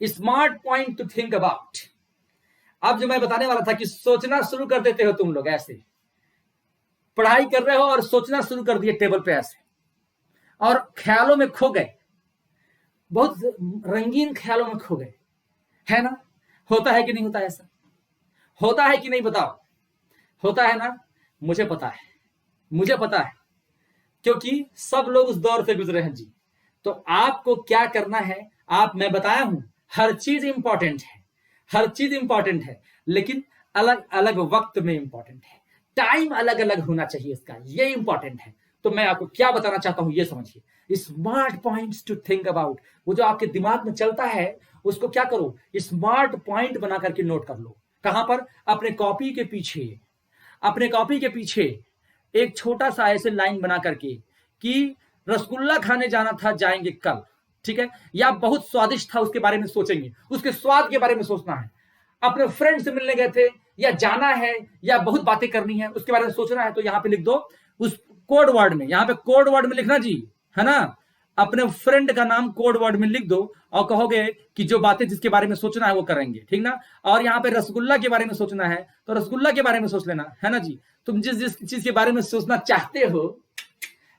smart point two think about. अब जो मैं बताने वाला था कि सोचना शुरू कर देते हो तुम लोग, ऐसे पढ़ाई कर रहे हो और सोचना शुरू कर दिए टेबल पे ऐसे, और ख्यालों में खो गए, बहुत रंगीन ख्यालों में खो गए, है ना? होता है कि नहीं होता? ऐसा होता है कि नहीं, बताओ? होता है ना? मुझे पता है, मुझे पता है, क्योंकि सब लोग उस दौर से गुजरे हैं जी। तो आपको क्या करना है, मैं बताया हूं, हर चीज इंपॉर्टेंट है, हर चीज इंपॉर्टेंट है, लेकिन अलग अलग वक्त में इंपॉर्टेंट है। टाइम अलग अलग होना चाहिए इसका, ये इंपॉर्टेंट है। तो मैं आपको क्या बताना चाहता हूं ये समझिए, smart points to think about. वो जो आपके दिमाग में चलता है उसको क्या करो, स्मार्ट पॉइंट बना करके नोट कर लो। कहां पर, अपने कॉपी के पीछे, अपने कॉपी के पीछे एक छोटा सा ऐसे लाइन बना करके कि रसगुल्ला खाने जाना था, जाएंगे कल, ठीक है, या बहुत स्वादिष्ट था उसके बारे में सोचेंगे, उसके स्वाद के बारे में सोचना है। अपने फ्रेंड से मिलने गए थे या जाना है या बहुत बातें करनी है उसके बारे में सोचना है, तो यहां पे लिख दो उस कोड वर्ड में, यहां पे कोड वर्ड में लिखना जी, है ना। अपने फ्रेंड का नाम कोड वर्ड में लिख दो और कहोगे कि जो बातें जिसके बारे में सोचना है वो करेंगे, ठीक ना। और यहाँ पे रसगुल्ला के बारे में सोचना है तो रसगुल्ला के बारे में सोच लेना, है ना जी। तुम जिस जिस चीज के बारे में सोचना चाहते हो,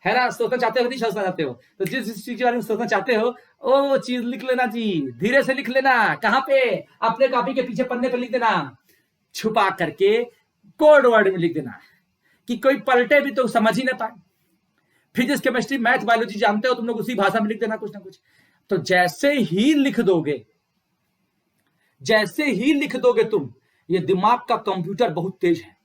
है ना, सोचना चाहते हो नहीं सोचना चाहते हो, तो जिस जिस चीज के बारे में सोचना चाहते हो वो चीज लिख लेना जी, धीरे से लिख लेना। कहां पे, अपने कॉपी के पीछे पन्ने पे लिख देना, छुपा करके कोड वर्ड में लिख देना कि कोई पलटे भी तो समझ ही ना पाए। फिजिक्स, केमिस्ट्री, मैथ, बायोलॉजी जानते हो तुम लोग, उसी भाषा में लिख देना कुछ ना कुछ। तो जैसे ही लिख दोगे, जैसे ही लिख दोगे तुम, ये दिमाग का कंप्यूटर बहुत तेज है,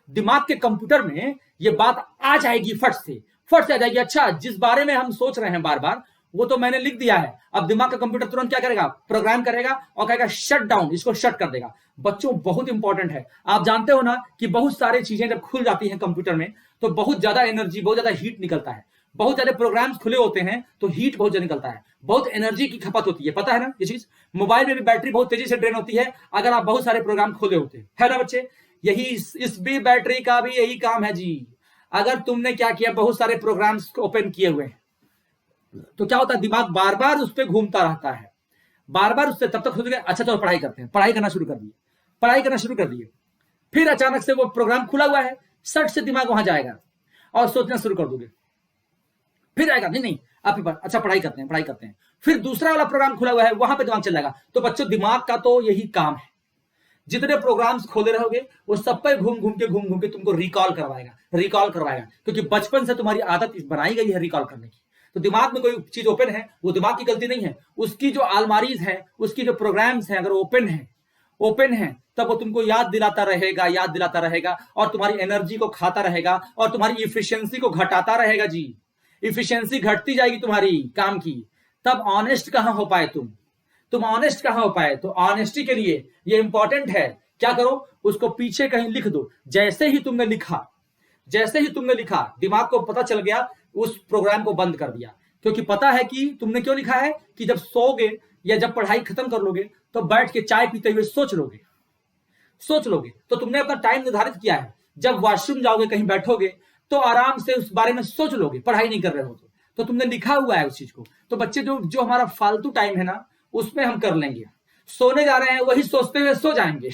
दिमाग के कंप्यूटर में ये बात आ जाएगी, फट से आ जाएगी। अच्छा, जिस बारे में हम सोच रहे हैं बार बार वो तो मैंने लिख दिया है, अब दिमाग का कंप्यूटर तुरंत क्या करेगा, प्रोग्राम करेगा और कहेगा शट डाउन, इसको शट कर देगा। बच्चों बहुत इंपॉर्टेंट है, आप जानते हो ना कि बहुत सारी चीजें जब खुल जाती हैं कंप्यूटर में तो बहुत ज्यादा एनर्जी, बहुत ज्यादा हीट निकलता है। बहुत ज्यादा प्रोग्राम्स खुले होते हैं तो हीट बहुत ज्यादा निकलता है, बहुत एनर्जी की खपत होती है, पता है ना ये चीज। मोबाइल में भी बैटरी बहुत तेजी से ड्रेन होती है अगर आप बहुत सारे प्रोग्राम खोले होते हैं, है ना बच्चे। यही इस भी बैटरी का भी यही काम है जी। अगर तुमने क्या किया, बहुत सारे प्रोग्राम्स ओपन किए हुए हैं तो क्या होता है, दिमाग बार बार उस पर घूमता रहता है, बार बार उससे, तब तक सोचेंगे अच्छा चलो पढ़ाई करते हैं, पढ़ाई करना शुरू कर दिए, पढ़ाई करना शुरू कर दिए। फिर अचानक से वो प्रोग्राम खुला हुआ है, सट से दिमाग वहां जाएगा और सोचना शुरू कर दोगे। फिर आएगा नहीं आप अच्छा पढ़ाई करते हैं, पढ़ाई करते हैं, फिर दूसरा वाला प्रोग्राम खुला हुआ है वहां पे दिमाग चल जाएगा। तो बच्चों दिमाग का तो यही काम है, जितने प्रोग्राम्स खोले रहोगे वो सब पे घूम घूम के तुमको रिकॉल करवाएगा, क्योंकि बचपन से तुम्हारी आदत बनाई गई है रिकॉल करने की। तो दिमाग में कोई चीज ओपन है वो दिमाग की गलती नहीं है, उसकी जो अलमारीज है, उसकी जो प्रोग्राम्स हैं अगर ओपन है तब वो तुमको याद दिलाता रहेगा और तुम्हारी एनर्जी को खाता रहेगा और तुम्हारी इफिशियंसी को घटाता रहेगा जी। इफिशियंसी घटती जाएगी तुम्हारी काम की, तब ऑनेस्ट कहां हो पाए तुम ऑनेस्ट कहां हो पाए। तो ऑनेस्टी के लिए ये इंपॉर्टेंट है, क्या करो, उसको पीछे कहीं लिख दो। जैसे ही तुमने लिखा दिमाग को पता चल गया, उस प्रोग्राम को बंद कर दिया, क्योंकि पता है कि तुमने क्यों लिखा है कि जब सोओगे या जब पढ़ाई खत्म कर लोगे तो बैठ के चाय पीते हुए सोच लोगे। तो तुमने अपना टाइम निर्धारित किया है, जब वॉशरूम जाओगे कहीं बैठोगे तो आराम से उस बारे में सोच लोगे, पढ़ाई नहीं कर रहे हो तो तुमने लिखा हुआ है उस चीज को। तो बच्चे जो हमारा फालतू टाइम है ना उसमें हम कर लेंगे, सोने जा रहे हैं वही सोचते हुए सो जाएंगे,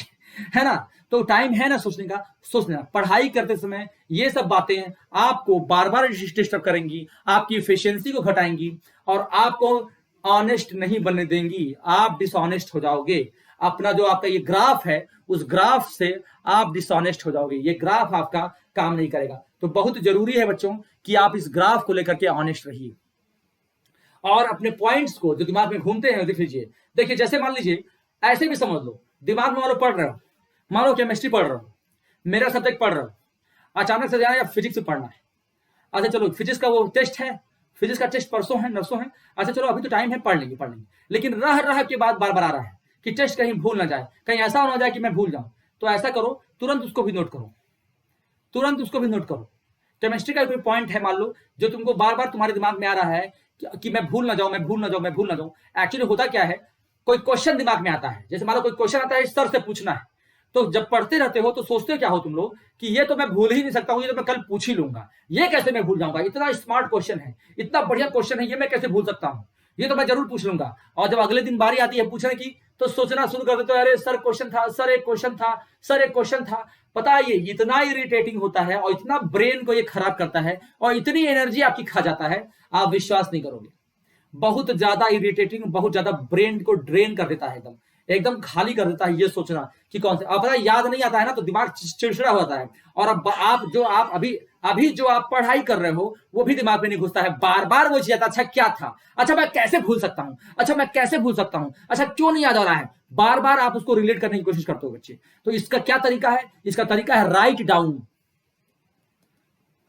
है ना। तो टाइम है ना सोचने का, सोच लेना। पढ़ाई करते समय ये सब बातें आपको बार बार डिस्टर्ब करेंगी, आपकी एफिशिएंसी को घटाएंगी और आपको ऑनेस्ट नहीं बनने देंगी, आप डिसऑनेस्ट हो जाओगे। अपना जो आपका ये ग्राफ है उस ग्राफ से आप डिसऑनेस्ट हो जाओगे, ये ग्राफ आपका काम नहीं करेगा। तो बहुत जरूरी है बच्चों कि आप इस ग्राफ को लेकर के ऑनेस्ट रहिए और अपने पॉइंट्स को जो दिमाग में घूमते हैं देख लीजिए। देखिए जैसे मान लीजिए, ऐसे भी समझ लो, दिमाग में मानो पढ़ रहे हो, मानो केमिस्ट्री पढ़ रहे हो, मेरा सब्जेक्ट पढ़ रहे हो, अचानक से जाना या फिजिक्स पढ़ना है। अच्छा चलो फिजिक्स का वो टेस्ट है, फिजिक्स का टेस्ट परसों है नरसों है, अच्छा चलो अभी तो टाइम है, पढ़ लेंगे। लेकिन रह के बाद बार बार आ रहा है कि टेस्ट कहीं भूल ना जाए, कहीं ऐसा ना हो जाए कि मैं भूल जाऊं। तो ऐसा करो, तुरंत उसको भी नोट करो। केमिस्ट्री का कोई पॉइंट है मान लो जो तुमको बार बार तुम्हारे दिमाग में आ रहा है कि मैं भूल ना जाऊं। एक्चुअली होता क्या है, कोई क्वेश्चन दिमाग में आता है, जैसे मान लो कोई क्वेश्चन आता है सर से पूछना है, तो जब पढ़ते रहते हो तो सोचते क्या हो तुम लोग कि ये तो मैं भूल ही नहीं सकता हूं, ये तो मैं कल पूछ ही लूंगा, ये कैसे मैं भूल जाऊंगा, इतना स्मार्ट क्वेश्चन है, इतना बढ़िया क्वेश्चन है, ये मैं कैसे भूल सकता हूं, ये तो मैं जरूर पूछ लूंगा। और जब अगले दिन बारी आती है पूछने की तो सोचना शुरू कर देते हो, अरे सर एक क्वेश्चन था। पता है ये इतना इरिटेटिंग होता है और इतना ब्रेन को ये खराब करता है और इतनी एनर्जी आपकी खा जाता है, आप विश्वास नहीं करोगे। बहुत ज्यादा इरिटेटिंग, बहुत ज्यादा ब्रेन को ड्रेन कर देता है, एकदम खाली कर देता है ये सोचना कि कौन से। अब पता याद नहीं आता है ना तो दिमाग चिड़चिड़ा होता है और अब आप अभी जो आप पढ़ाई कर रहे हो वो भी दिमाग में नहीं घुसता है, बार बार वो चीज आता, अच्छा क्या था, अच्छा मैं कैसे भूल सकता हूं, अच्छा क्यों नहीं याद आ रहा है, बार बार आप उसको रिलेट करने की कोशिश करते हो बच्चे। तो इसका क्या तरीका है, इसका तरीका है राइट डाउन।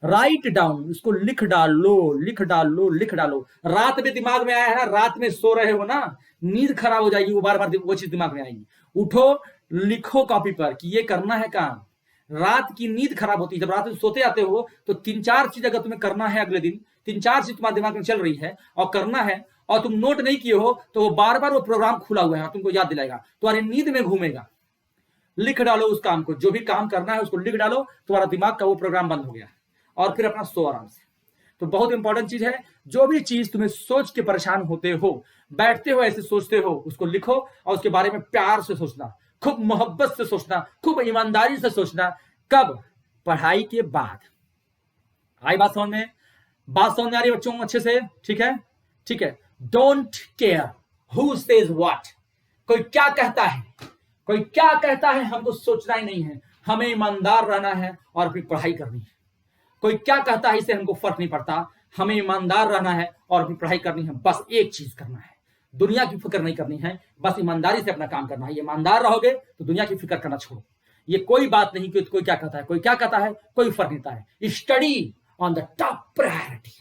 राइट डाउन, इसको लिख डालो, लिख डालो, लिख डालो। रात में दिमाग में आया है ना, रात में सो रहे हो ना, नींद खराब हो जाएगी, वो बार बार वो चीज दिमाग में आएगी। उठो, लिखो कॉपी पर कि ये करना है काम। रात की नींद खराब होती है, जब रात में सोते आते हो तो 3-4 चीज अगर तुम्हें करना है अगले दिन, 3-4 चीज तुम्हारे दिमाग में चल रही है और करना है और तुम नोट नहीं किए हो, तो वो बार बार वो प्रोग्राम खुला हुआ है, तुमको याद दिलाएगा, तुम्हारी नींद में घूमेगा। लिख डालो उस काम को, जो भी काम करना है उसको लिख डालो, तुम्हारा दिमाग का वो प्रोग्राम बंद हो गया और फिर अपना सो आराम से। तो बहुत इंपॉर्टेंट चीज है, जो भी चीज तुम्हें सोच के परेशान होते हो, बैठते हो ऐसे सोचते हो, उसको लिखो और उसके बारे में प्यार से सोचना, खूब मोहब्बत से सोचना, खूब ईमानदारी से सोचना। कब? पढ़ाई के बाद। आई बात समझ में? बात समझ में आ रही है बच्चों अच्छे से? ठीक है, ठीक है। Don't care who says what, कोई क्या कहता है, कोई क्या कहता है, हमको सोचना ही नहीं है, हमें ईमानदार रहना है और अपनी पढ़ाई करनी है। कोई क्या कहता है इससे हमको फर्क नहीं पड़ता, हमें ईमानदार रहना है और अपनी पढ़ाई करनी है। बस एक चीज करना है, दुनिया की फिक्र नहीं करनी है, बस ईमानदारी से अपना काम करना है। ईमानदार रहोगे तो दुनिया की फिक्र करना छोड़ो। ये कोई बात नहीं कि कोई क्या कहता है, कोई क्या कहता है, कोई फर्क नहीं पड़ता है। Study on the top priority,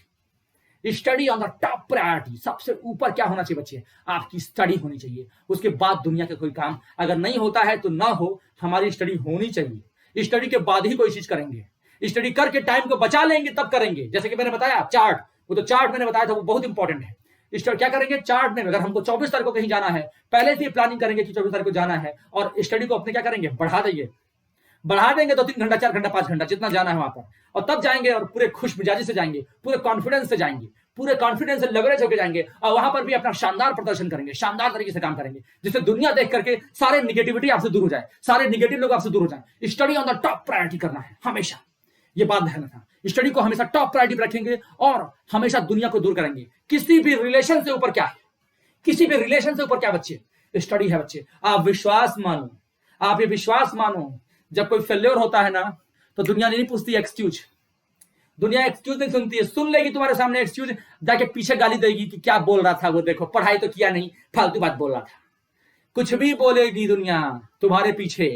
study on the top priority. सबसे ऊपर क्या होना चाहिए बच्चे? आपकी स्टडी होनी चाहिए। उसके बाद दुनिया का कोई काम अगर नहीं होता है तो ना हो, हमारी स्टडी होनी चाहिए। स्टडी के बाद ही कोई चीज करेंगे, स्टडी करके टाइम को बचा लेंगे तब करेंगे। जैसे कि मैंने बताया चार्ट, वो तो चार्ट मैंने बताया था, वो बहुत इंपॉर्टेंट है। स्टडी क्या करेंगे? चार्ट में अगर हमको 24 तारीख को कहीं जाना है, पहले से प्लानिंग करेंगे कि 24 तारीख को जाना है, और स्टडी को अपने क्या करेंगे? बढ़ा देंगे, बढ़ा देंगे 2-3 घंटा, 4 घंटा, 5 घंटा, जितना जाना है वहां पर, और तब जाएंगे और पूरे खुश मिजाजी से जाएंगे, पूरे कॉन्फिडेंस से जाएंगे, पूरे कॉन्फिडेंस से लेवरेज होकर जाएंगे, और वहां पर भी अपना शानदार प्रदर्शन करेंगे, शानदार तरीके से काम करेंगे, जिससे दुनिया देख करके सारे निगेटिविटी आपसे दूर हो जाए, सारे निगेटिव लोग आपसे दूर हो जाए। Study on the top priority करना है हमेशा, ये बात ध्यान रखना। स्टडी को हमेशा टॉप प्रायोरिटी रखेंगे और हमेशा दुनिया को दूर करेंगे। किसी भी रिलेशन से ऊपर क्या है? किसी भी रिलेशन से ऊपर क्या बच्चे? स्टडी है बच्चे। आप विश्वास मानो, आप ये विश्वास मानो, जब कोई फेल्योर होता है ना, तो दुनिया नहीं पूछती एक्सक्यूज, दुनिया एक्सक्यूज नहीं सुनती है। सुन लेगी तुम्हारे सामने एक्सक्यूज, जाके पीछे गाली देगी कि क्या बोल रहा था वो, देखो पढ़ाई तो किया नहीं, फालतू बात बोल रहा था। कुछ भी बोलेगी दुनिया तुम्हारे पीछे,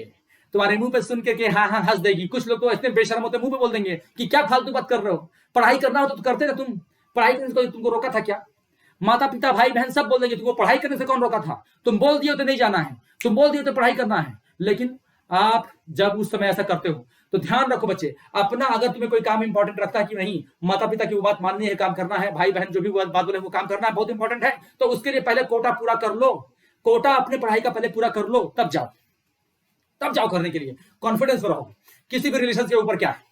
तुम्हारे मुंह पे सुन के हाँ हाँ हंस देगी। कुछ लोग तो इतने बेशर्म होते मुंह पे बोल देंगे कि क्या फालतू बात कर रहे हो, पढ़ाई करना हो तो करते ना तुम, पढ़ाई करने से तुमको रोका था क्या? माता पिता भाई बहन सब बोल देंगे तुमको पढ़ाई करने से कौन रोका था, तुम बोल दिए तो नहीं जाना है, तुम बोल दिए तो पढ़ाई करना है। लेकिन आप जब उस समय ऐसा करते हो तो ध्यान रखो बच्चे, अपना अगर तुम्हें कोई काम इंपॉर्टेंट रखता है कि नहीं, माता पिता की वो बात माननी है, काम करना है, भाई बहन जो भी बात बोले वो काम करना है, बहुत इंपॉर्टेंट है, तो उसके लिए पहले कोटा पूरा कर लो, कोटा अपने पढ़ाई का पहले पूरा कर लो, तब जाओ, तब जाओ करने के लिए। कॉन्फिडेंस रहो। किसी भी रिलेशन के ऊपर क्या है?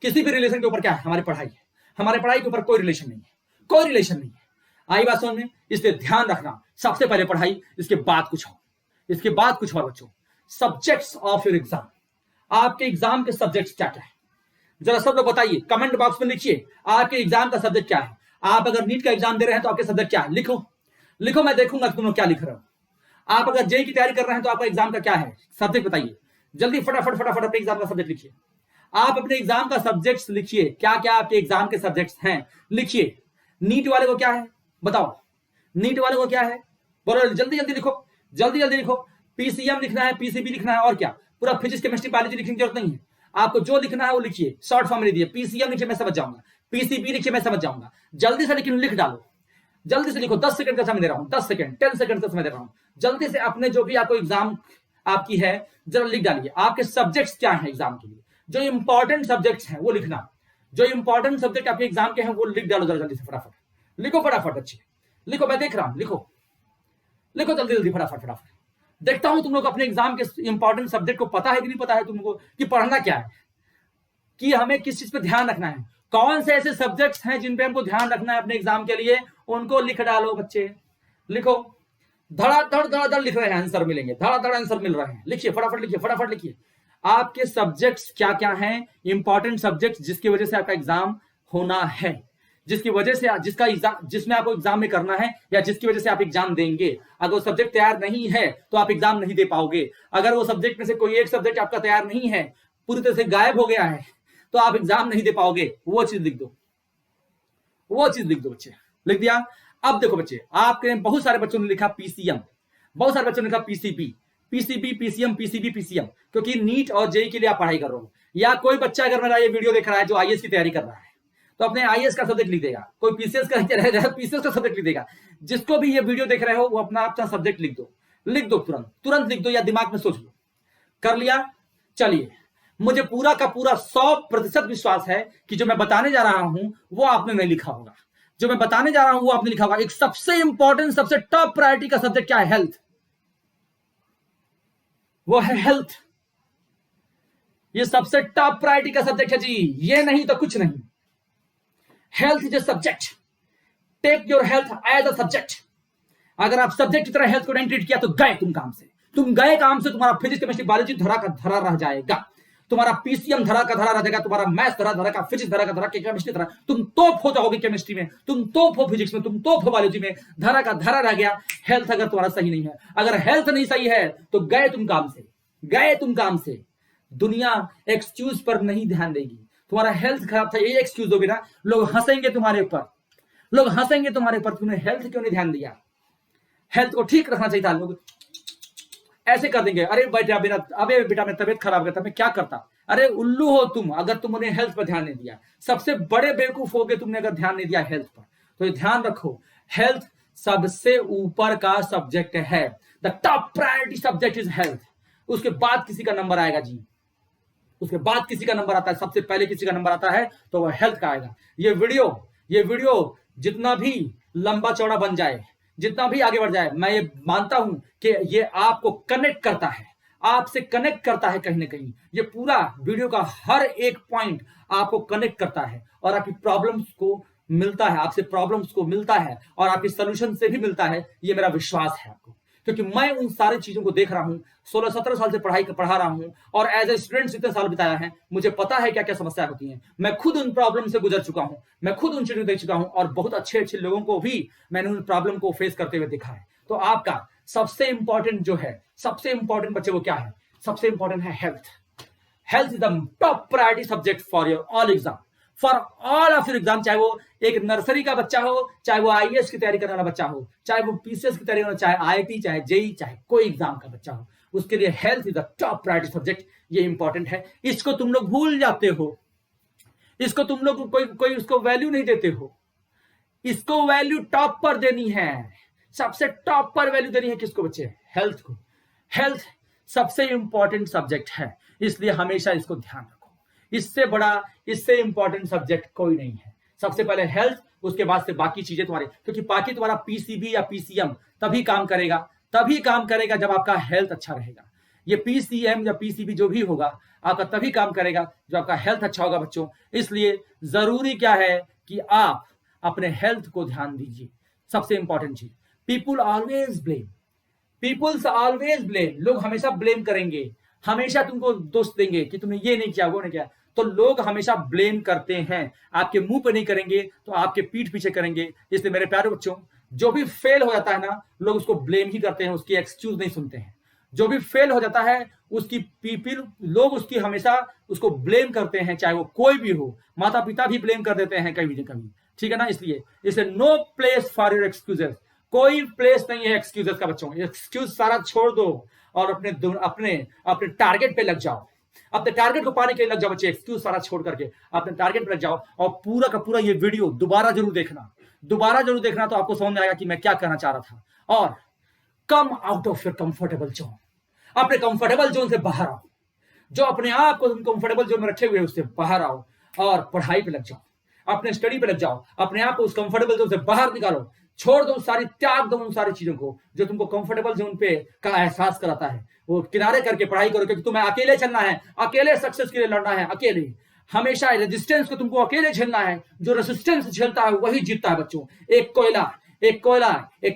किसी भी रिलेशन के ऊपर क्या है? हमारी पढ़ाई है। हमारे पढ़ाई के ऊपर कोई रिलेशन नहीं है, कोई रिलेशन नहीं है। आई बात समझ में? इसलिए ध्यान रखना, सबसे पहले पढ़ाई, इसके बाद कुछ हो, इसके बाद कुछ और बच्चों। सब्जेक्ट्स ऑफ योर एग्जाम, आपके एग्जाम के सब्जेक्ट्स क्या क्या है? जरा सब लोग बताइए, कमेंट बॉक्स में लिखिए आपके एग्जाम का सब्जेक्ट क्या है। आप अगर नीट का एग्जाम दे रहे हैं तो आपके सब्जेक्ट क्या है? लिखो, लिखो, मैं देखूंगा तुम लोग क्या लिख रहे हो। आप अगर जेई की तैयारी कर रहे हैं तो आपका एग्जाम का क्या है सब्जेक्ट, बताइए जल्दी, फटाफट फटाफट अपने एग्जाम का सब्जेक्ट लिखिए। आप अपने एग्जाम का सब्जेक्ट्स लिखिए, क्या क्या आपके एग्जाम के सब्जेक्ट्स हैं, लिखिए। नीट वाले को क्या है बताओ, नीट वाले को क्या है बोलो, जल्दी जल्दी लिखो, जल्दी जल्दी लिखो। पीसीएम लिखना है, पीसीबी लिखना है, और क्या? पूरा फिजिक्स केमिस्ट्री बायोलॉजी लिखने की जरूरत नहीं है, आपको जो लिखना है वो लिखिए। शॉर्ट फॉर्म में दिए, पीसीएम लिखिए, मैं समझ जाऊंगा, पीसीबी लिखिए, मैं समझ जाऊंगा। जल्दी से लेकिन लिख डालो, जल्दी से लिखो। 10 सेकंड का समय दे रहा हूं, 10 सेकंड, 10 सेकंड का समय दे रहा हूं। जल्दी से अपने जो भी आपको एग्जाम आपकी है जरा लिख डालिए। आपके सब्जेक्ट्स क्या है एग्जाम के लिए, जो इंपॉर्टेंट सब्जेक्ट्स हैं वो लिखना, जो इंपॉर्टेंट सब्जेक्ट आपके एग्जाम के हैं वो लिख डालो जरा जल्दी से, फटाफट लिखो, फटाफट अच्छे लिखो, मैं देख रहा हूं, लिखो लिखो जल्दी जल्दी, फटाफट फटाफट। देखता हूं तुम लोग अपने एग्जाम के इंपॉर्टेंट सब्जेक्ट को पता है कि नहीं पता है तुमको, कि पढ़ना क्या है, कि हमें किस चीज पे ध्यान रखना है, कौन से ऐसे सब्जेक्ट्स हैं जिन पे हमको ध्यान रखना है अपने एग्जाम के लिए, उनको लिख डालो बच्चे, लिखो। धड़ाधड़ धड़ाधड़ लिख रहे हैं, आंसर मिलेंगे, धड़ाधड़ आंसर मिल रहे हैं, लिखिए फटाफट, लिखिए फटाफट लिखिए। आपके सब्जेक्ट्स क्या क्या हैं, इंपॉर्टेंट सब्जेक्ट्स जिसकी वजह से आपका एग्जाम होना है, जिसकी वजह से जिसका एग्जाम, जिसमें आपको एग्जाम में करना है, या जिसकी वजह से आप एग्जाम देंगे। अगर वो सब्जेक्ट तैयार नहीं है तो आप एग्जाम नहीं दे पाओगे। अगर वो सब्जेक्ट में से कोई एक सब्जेक्ट आपका तैयार नहीं है, पूरी तरह से गायब हो गया है, तो आप एग्जाम नहीं दे पाओगे। वो चीज लिख दो, वो चीज लिख दो बच्चे, लिख दिया। अब देखो बच्चे, आपके बहुत सारे बच्चों ने लिखा पीसीएम, बहुत सारे बच्चों ने लिखा PCB. PCB PCM PCB PCM, क्योंकि नीट और जेई के लिए आप पढ़ाई कर रहे हो। या कोई बच्चा अगर मेरा ये वीडियो देख रहा है जो आईएएस की तैयारी कर रहा है, तो अपने आईएएस का सब्जेक्ट लिख देगा। कोई पीसीएस का रहेगा, पीसीएस का सब्जेक्ट लिख देगा। जिसको भी ये वीडियो देख रहे हो वो अपना सब्जेक्ट लिख दो, तुरंत लिख दो, या दिमाग में सोच लो। कर लिया? चलिए, मुझे पूरा का पूरा 100% विश्वास है कि जो मैं बताने जा रहा हूं वो आपने नहीं लिखा होगा। जो मैं बताने जा रहा हूं वो आपने लिखा होगा। एक सबसे इंपॉर्टेंट, सबसे टॉप प्रायोरिटी का सब्जेक्ट क्या है? हेल्थ। वो है हेल्थ। ये सबसे टॉप प्रायोरिटी का सब्जेक्ट है जी, ये नहीं तो कुछ नहीं। Health is a subject. Take your health as a subject. अगर आप सब्जेक्ट की तरह हेल्थ को नहीं ट्रीट किया तो गए तुम काम से। तुम्हारा फिजिक्स केमिस्ट्री बायोलॉजी धरा का धरा रह जाएगा, तुम्हारा पीसीएम धरा का धरा रह जाएगा, तुम्हारा मैथ्स धरा का, फिजिक्स धरा का धरा, केमिस्ट्री धरा। तुम तोप हो जाओगे केमिस्ट्री में, तुम तोप हो फिजिक्स में, तुम तोप हो बायोलॉजी में, धरा का धरा रह गया। हेल्थ अगर तुम्हारा सही नहीं है, अगर हेल्थ नहीं सही है तो गए तुम काम से। दुनिया एक्सक्यूज पर नहीं ध्यान देगी। तुम्हारा हेल्थ खराब था ये एक्सक्यूज दोगे ना, लोग हंसेंगे तुम्हारे ऊपर, तुमने हेल्थ क्यों नहीं ध्यान दिया? हेल्थ को ठीक रखना चाहिए था। लोग ऐसे कर देंगे, अरे बेटा मेरा तबियत खराब हो गया था, मैं क्या करता? अरे उल्लू हो तुम अगर तुमने हेल्थ पर ध्यान नहीं दिया। सबसे बड़े बेवकूफ हो गए तुमने अगर ध्यान नहीं दिया हेल्थ पर। तो ध्यान रखो, हेल्थ सबसे ऊपर का सब्जेक्ट है। The top priority subject is health. उसके बाद किसी का नंबर आएगा जी, उसके बाद किसी का नंबर आता है, सबसे पहले किसी का नंबर आता है तो वह हेल्थ का आएगा। ये वीडियो जितना भी लंबा चौड़ा बन जाए, जितना भी आगे बढ़ जाए, मैं ये मानता हूं कि ये आपको कनेक्ट करता है, आपसे कनेक्ट करता है कहीं ना कहीं। ये पूरा वीडियो का हर एक पॉइंट आपको कनेक्ट करता है और आपकी प्रॉब्लम्स को मिलता है, आपसे प्रॉब्लम्स को मिलता है और आपके सोल्यूशन से भी मिलता है। ये मेरा विश्वास है आपको, क्योंकि मैं उन सारी चीजों को देख रहा हूं। 16-17 साल से पढ़ा रहा हूं और एज ए स्टूडेंट इतने साल बिताया है। मुझे पता है क्या क्या समस्या होती हैं। मैं खुद उन प्रॉब्लम से गुजर चुका हूं, मैं खुद उन चीजों देख चुका हूं और बहुत अच्छे लोगों को भी मैंने उन प्रॉब्लम को फेस करते हुए देखा है। तो आपका सबसे इंपॉर्टेंट जो है, सबसे इंपॉर्टेंट बच्चे वो क्या है? सबसे इंपॉर्टेंट है health. Health is the top priority subject for your all exam, for all of your exam. चाहे वो एक नर्सरी का बच्चा हो, चाहे वो आईएएस की तैयारी करने वाला बच्चा हो, चाहे वो पीसीएस की तैयारी करना, चाहे आईआईटी, चाहे जेई, चाहे कोई एग्जाम का बच्चा हो, उसके लिए health is the top priority subject. ये इंपॉर्टेंट है। इसको तुम लोग भूल जाते हो, इसको तुम लोग कोई उसको वैल्यू नहीं देते हो। इसको वैल्यू टॉप पर देनी है, सबसे टॉप पर वैल्यू देनी है। किसको बच्चे? हेल्थ को। हेल्थ सबसे इंपॉर्टेंट सब्जेक्ट है, इसलिए हमेशा इसको ध्यान रखो। इससे बड़ा, इससे इंपॉर्टेंट सब्जेक्ट कोई नहीं है। सबसे पहले हेल्थ, उसके बाद से बाकी चीजें तुम्हारे, क्योंकि बाकी तुम्हारा पीसीबी या पीसीएम तभी काम करेगा जब आपका हेल्थ अच्छा रहेगा। ये पीसीएम या पीसीबी जो भी होगा आपका तभी काम करेगा जब आपका हेल्थ अच्छा होगा बच्चों। इसलिए जरूरी क्या है कि आप अपने हेल्थ को ध्यान दीजिए। सबसे इंपॉर्टेंट चीज, पीपल्स ऑलवेज ब्लेम। लोग हमेशा ब्लेम करेंगे, हमेशा तुमको दोष देंगे कि तुमने ये नहीं किया, वो नहीं किया। तो लोग हमेशा ब्लेम करते हैं, आपके मुंह पे नहीं करेंगे तो आपके पीठ पीछे करेंगे। इसलिए मेरे प्यारे बच्चों, जो भी फेल हो जाता है ना, लोग उसको ब्लेम ही करते हैं, उसकी एक्सक्यूज नहीं सुनते हैं। जो भी फेल हो जाता है लोग उसकी हमेशा उसको ब्लेम करते हैं, चाहे वो कोई भी हो। माता पिता भी ब्लेम कर देते हैं कभी ना कभी, ठीक है ना। इसलिए no place for your excuses. कोई प्लेस नहीं है एक्सक्यूजेस का बच्चों। एक्सक्यूज सारा छोड़ दो और अपने टारगेट पे लग जाओ। अपने टारगेट को पाने के लिए लग जाओ बच्चे। एक्सक्यूज सारा छोड़ करके अपने टारगेट पे लग जाओ और पूरा का पूरा ये वीडियो दोबारा जरूर देखना तो आपको समझ में आएगा कि मैं क्या कहना चाह रहा था। और come out of your comfortable zone. अपने कंफर्टेबल जोन से बाहर आओ। जो अपने आप को कंफर्टेबल जोन में रखे हुए उससे बाहर आओ और पढ़ाई पे लग जाओ, अपने स्टडी पे लग जाओ। अपने आप को उस कंफर्टेबल जोन से बाहर निकालो, छोड़ दो त्याग दो उन सारी चीजों को जो तुमको कंफर्टेबल जोन पे का एहसास कराता है। वो किनारे करके पढ़ाई करो, क्योंकि तुम्हें अकेले चलना है, अकेले सक्सेस के लिए लड़ना है, अकेले। हमेशा रेजिस्टेंस को तुमको अकेले झेलना है। जो रेजिस्टेंस झेलता है वही जीतता है बच्चों। एक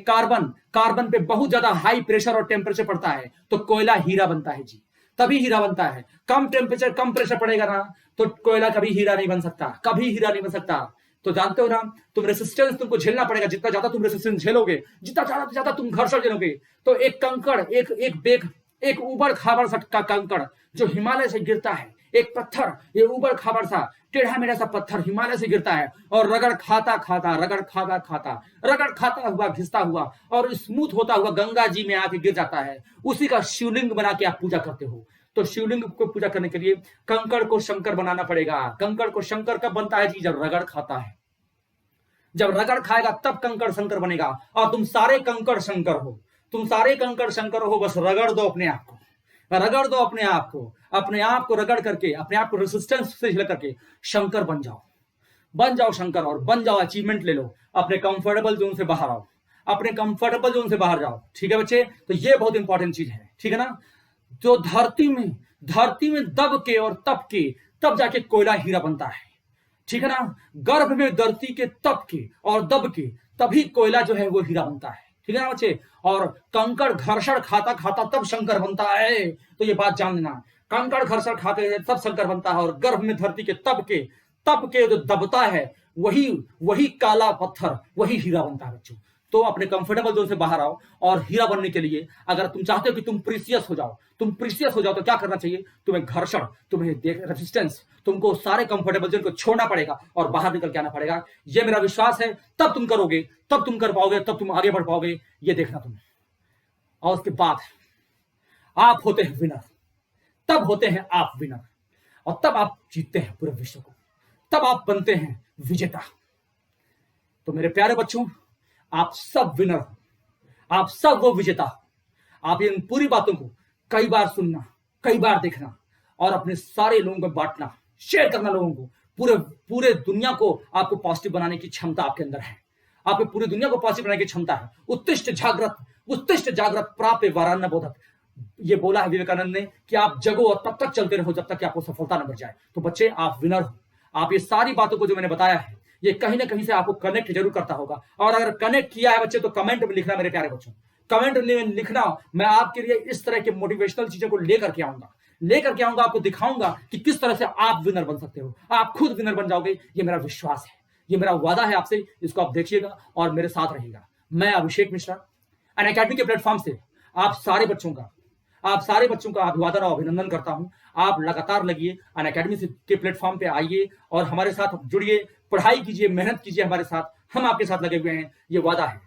कार्बन पे बहुत ज्यादा हाई प्रेशर और टेम्परेचर पड़ता है तो कोयला हीरा बनता है जी, तभी हीरा बनता है। कम टेम्परेचर कम प्रेशर पड़ेगा ना तो कोयला कभी हीरा नहीं बन सकता, तो जानते हो ना, तुम रेसिस्टेंस तुमको झेलना पड़ेगा। जितना ज्यादा तुम रेसिस्टेंस झेलोगे, जितना ज्यादा तुम घर्षण झेलोगे, तो एक कंकड़, एक उबड़ खाबड़ का कंकड़ जो हिमालय से गिरता है, एक पत्थर, ये ऊबड़ खाबड़ सा टेढ़ा मेढ़ा सा पत्थर हिमालय से गिरता है और रगड़ खाता खाता रगड़ खाता खाता रगड़ खाता हुआ घिसता हुआ और स्मूथ होता हुआ गंगा जी में आके गिर जाता है। उसी का शिवलिंग बना के आप पूजा करते हो। तो शिवलिंग को पूजा करने के लिए कंकड़ को शंकर बनाना पड़ेगा। कंकड़ को शंकर कब बनता है जी? जब रगड़ खाता है। जब रगड़ खाएगा तब कंकड़ शंकर बनेगा। और तुम सारे कंकड़ शंकर हो, तुम सारे कंकड़ शंकर हो। बस रगड़ दो अपने आप को, रगड़ दो अपने आप को, अपने आप को रगड़ करके, अपने आप को रेसिस्टेंस से झेल करके शंकर बन जाओ, बन जाओ शंकर और बन जाओ। अचीवमेंट ले लो, अपने कंफर्टेबल जोन से बाहर आओ, अपने कंफर्टेबल जोन से बाहर जाओ। ठीक है बच्चे, तो ये बहुत इंपॉर्टेंट चीज है। ठीक है ना? जो धरती में दब के और तप के तब जाके कोयला हीरा बनता है। ठीक है ना? गर्भ में धरती के तप के और दब के तभी कोयला जो है वो हीरा बनता है। ठीक है ना बच्चे? और कंकड़ घर्षण खाता खाता तब शंकर बनता है। तो ये बात जान लेना, कंकड़ घर्षण खाते तब शंकर बनता है और गर्भ में धरती के तप के जो दबता है वही काला पत्थर, वही हीरा बनता है बच्चों। तो अपने कंफर्टेबल जोन से बाहर आओ और हीरा बनने के लिए अगर तुम चाहते हो कि तुम प्रीसियस हो जाओ, तो क्या करना चाहिए? तुम्हें घर्षण, तुम्हें रेजिस्टेंस, तुमको सारे कंफर्टेबल जोन को छोड़ना पड़ेगा और बाहर निकल के आना पड़ेगा। ये मेरा विश्वास है। तब तुम करोगे, तब तुम कर पाओगे, तब तुम आगे बढ़ पाओगे। ये देखना तुम। और उसके बाद आप होते हैं विनर, तब होते हैं आप विनर, और तब आप जीतते हैं पूरे विश्व को, तब आप बनते हैं विजेता। तो मेरे प्यारे बच्चों, आप सब विनर हो, आप सब वो विजेता हो। आप इन पूरी बातों को कई बार सुनना, कई बार देखना और अपने सारे लोगों को बांटना, शेयर करना लोगों को। पूरे दुनिया को आपको पॉजिटिव बनाने की क्षमता आपके अंदर है। आपको पूरी दुनिया को पॉजिटिव बनाने की क्षमता है। उत्तिष्ठ जागृत प्राप्य वरान्य बोधक, ये बोला है विवेकानंद ने कि आप जगो और तब तक चलते रहो जब तक कि आपको सफलता न मिल जाए। तो बच्चे, आप विनर हो। आप ये सारी बातों को जो मैंने बताया है, ये कहीं ना कहीं से आपको कनेक्ट जरूर करता होगा। और अगर कनेक्ट किया है बच्चे, तो कमेंट में लिखना मेरे प्यारे बच्चों, कमेंट में लिखना। मैं आपके लिए इस तरह के मोटिवेशनल चीजों को लेकर के आऊंगा, आपको दिखाऊंगा कि किस तरह से आप विनर बन सकते हो। आप खुद विनर बन जाओगे, ये मेरा विश्वास है, ये मेरा वादा है आपसे। इसको आप देखिएगा और मेरे साथ रहिएगा। मैं अभिषेक मिश्रा अनअकैडमी के प्लेटफॉर्म से आप सारे बच्चों का अभिवादन और अभिनंदन करता हूं। आप लगातार लगिए, अनअकैडमी के प्लेटफॉर्म पे आइए और हमारे साथ जुड़िए, पढ़ाई कीजिए, मेहनत कीजिए हमारे साथ। हम आपके साथ लगे हुए हैं, ये वादा है।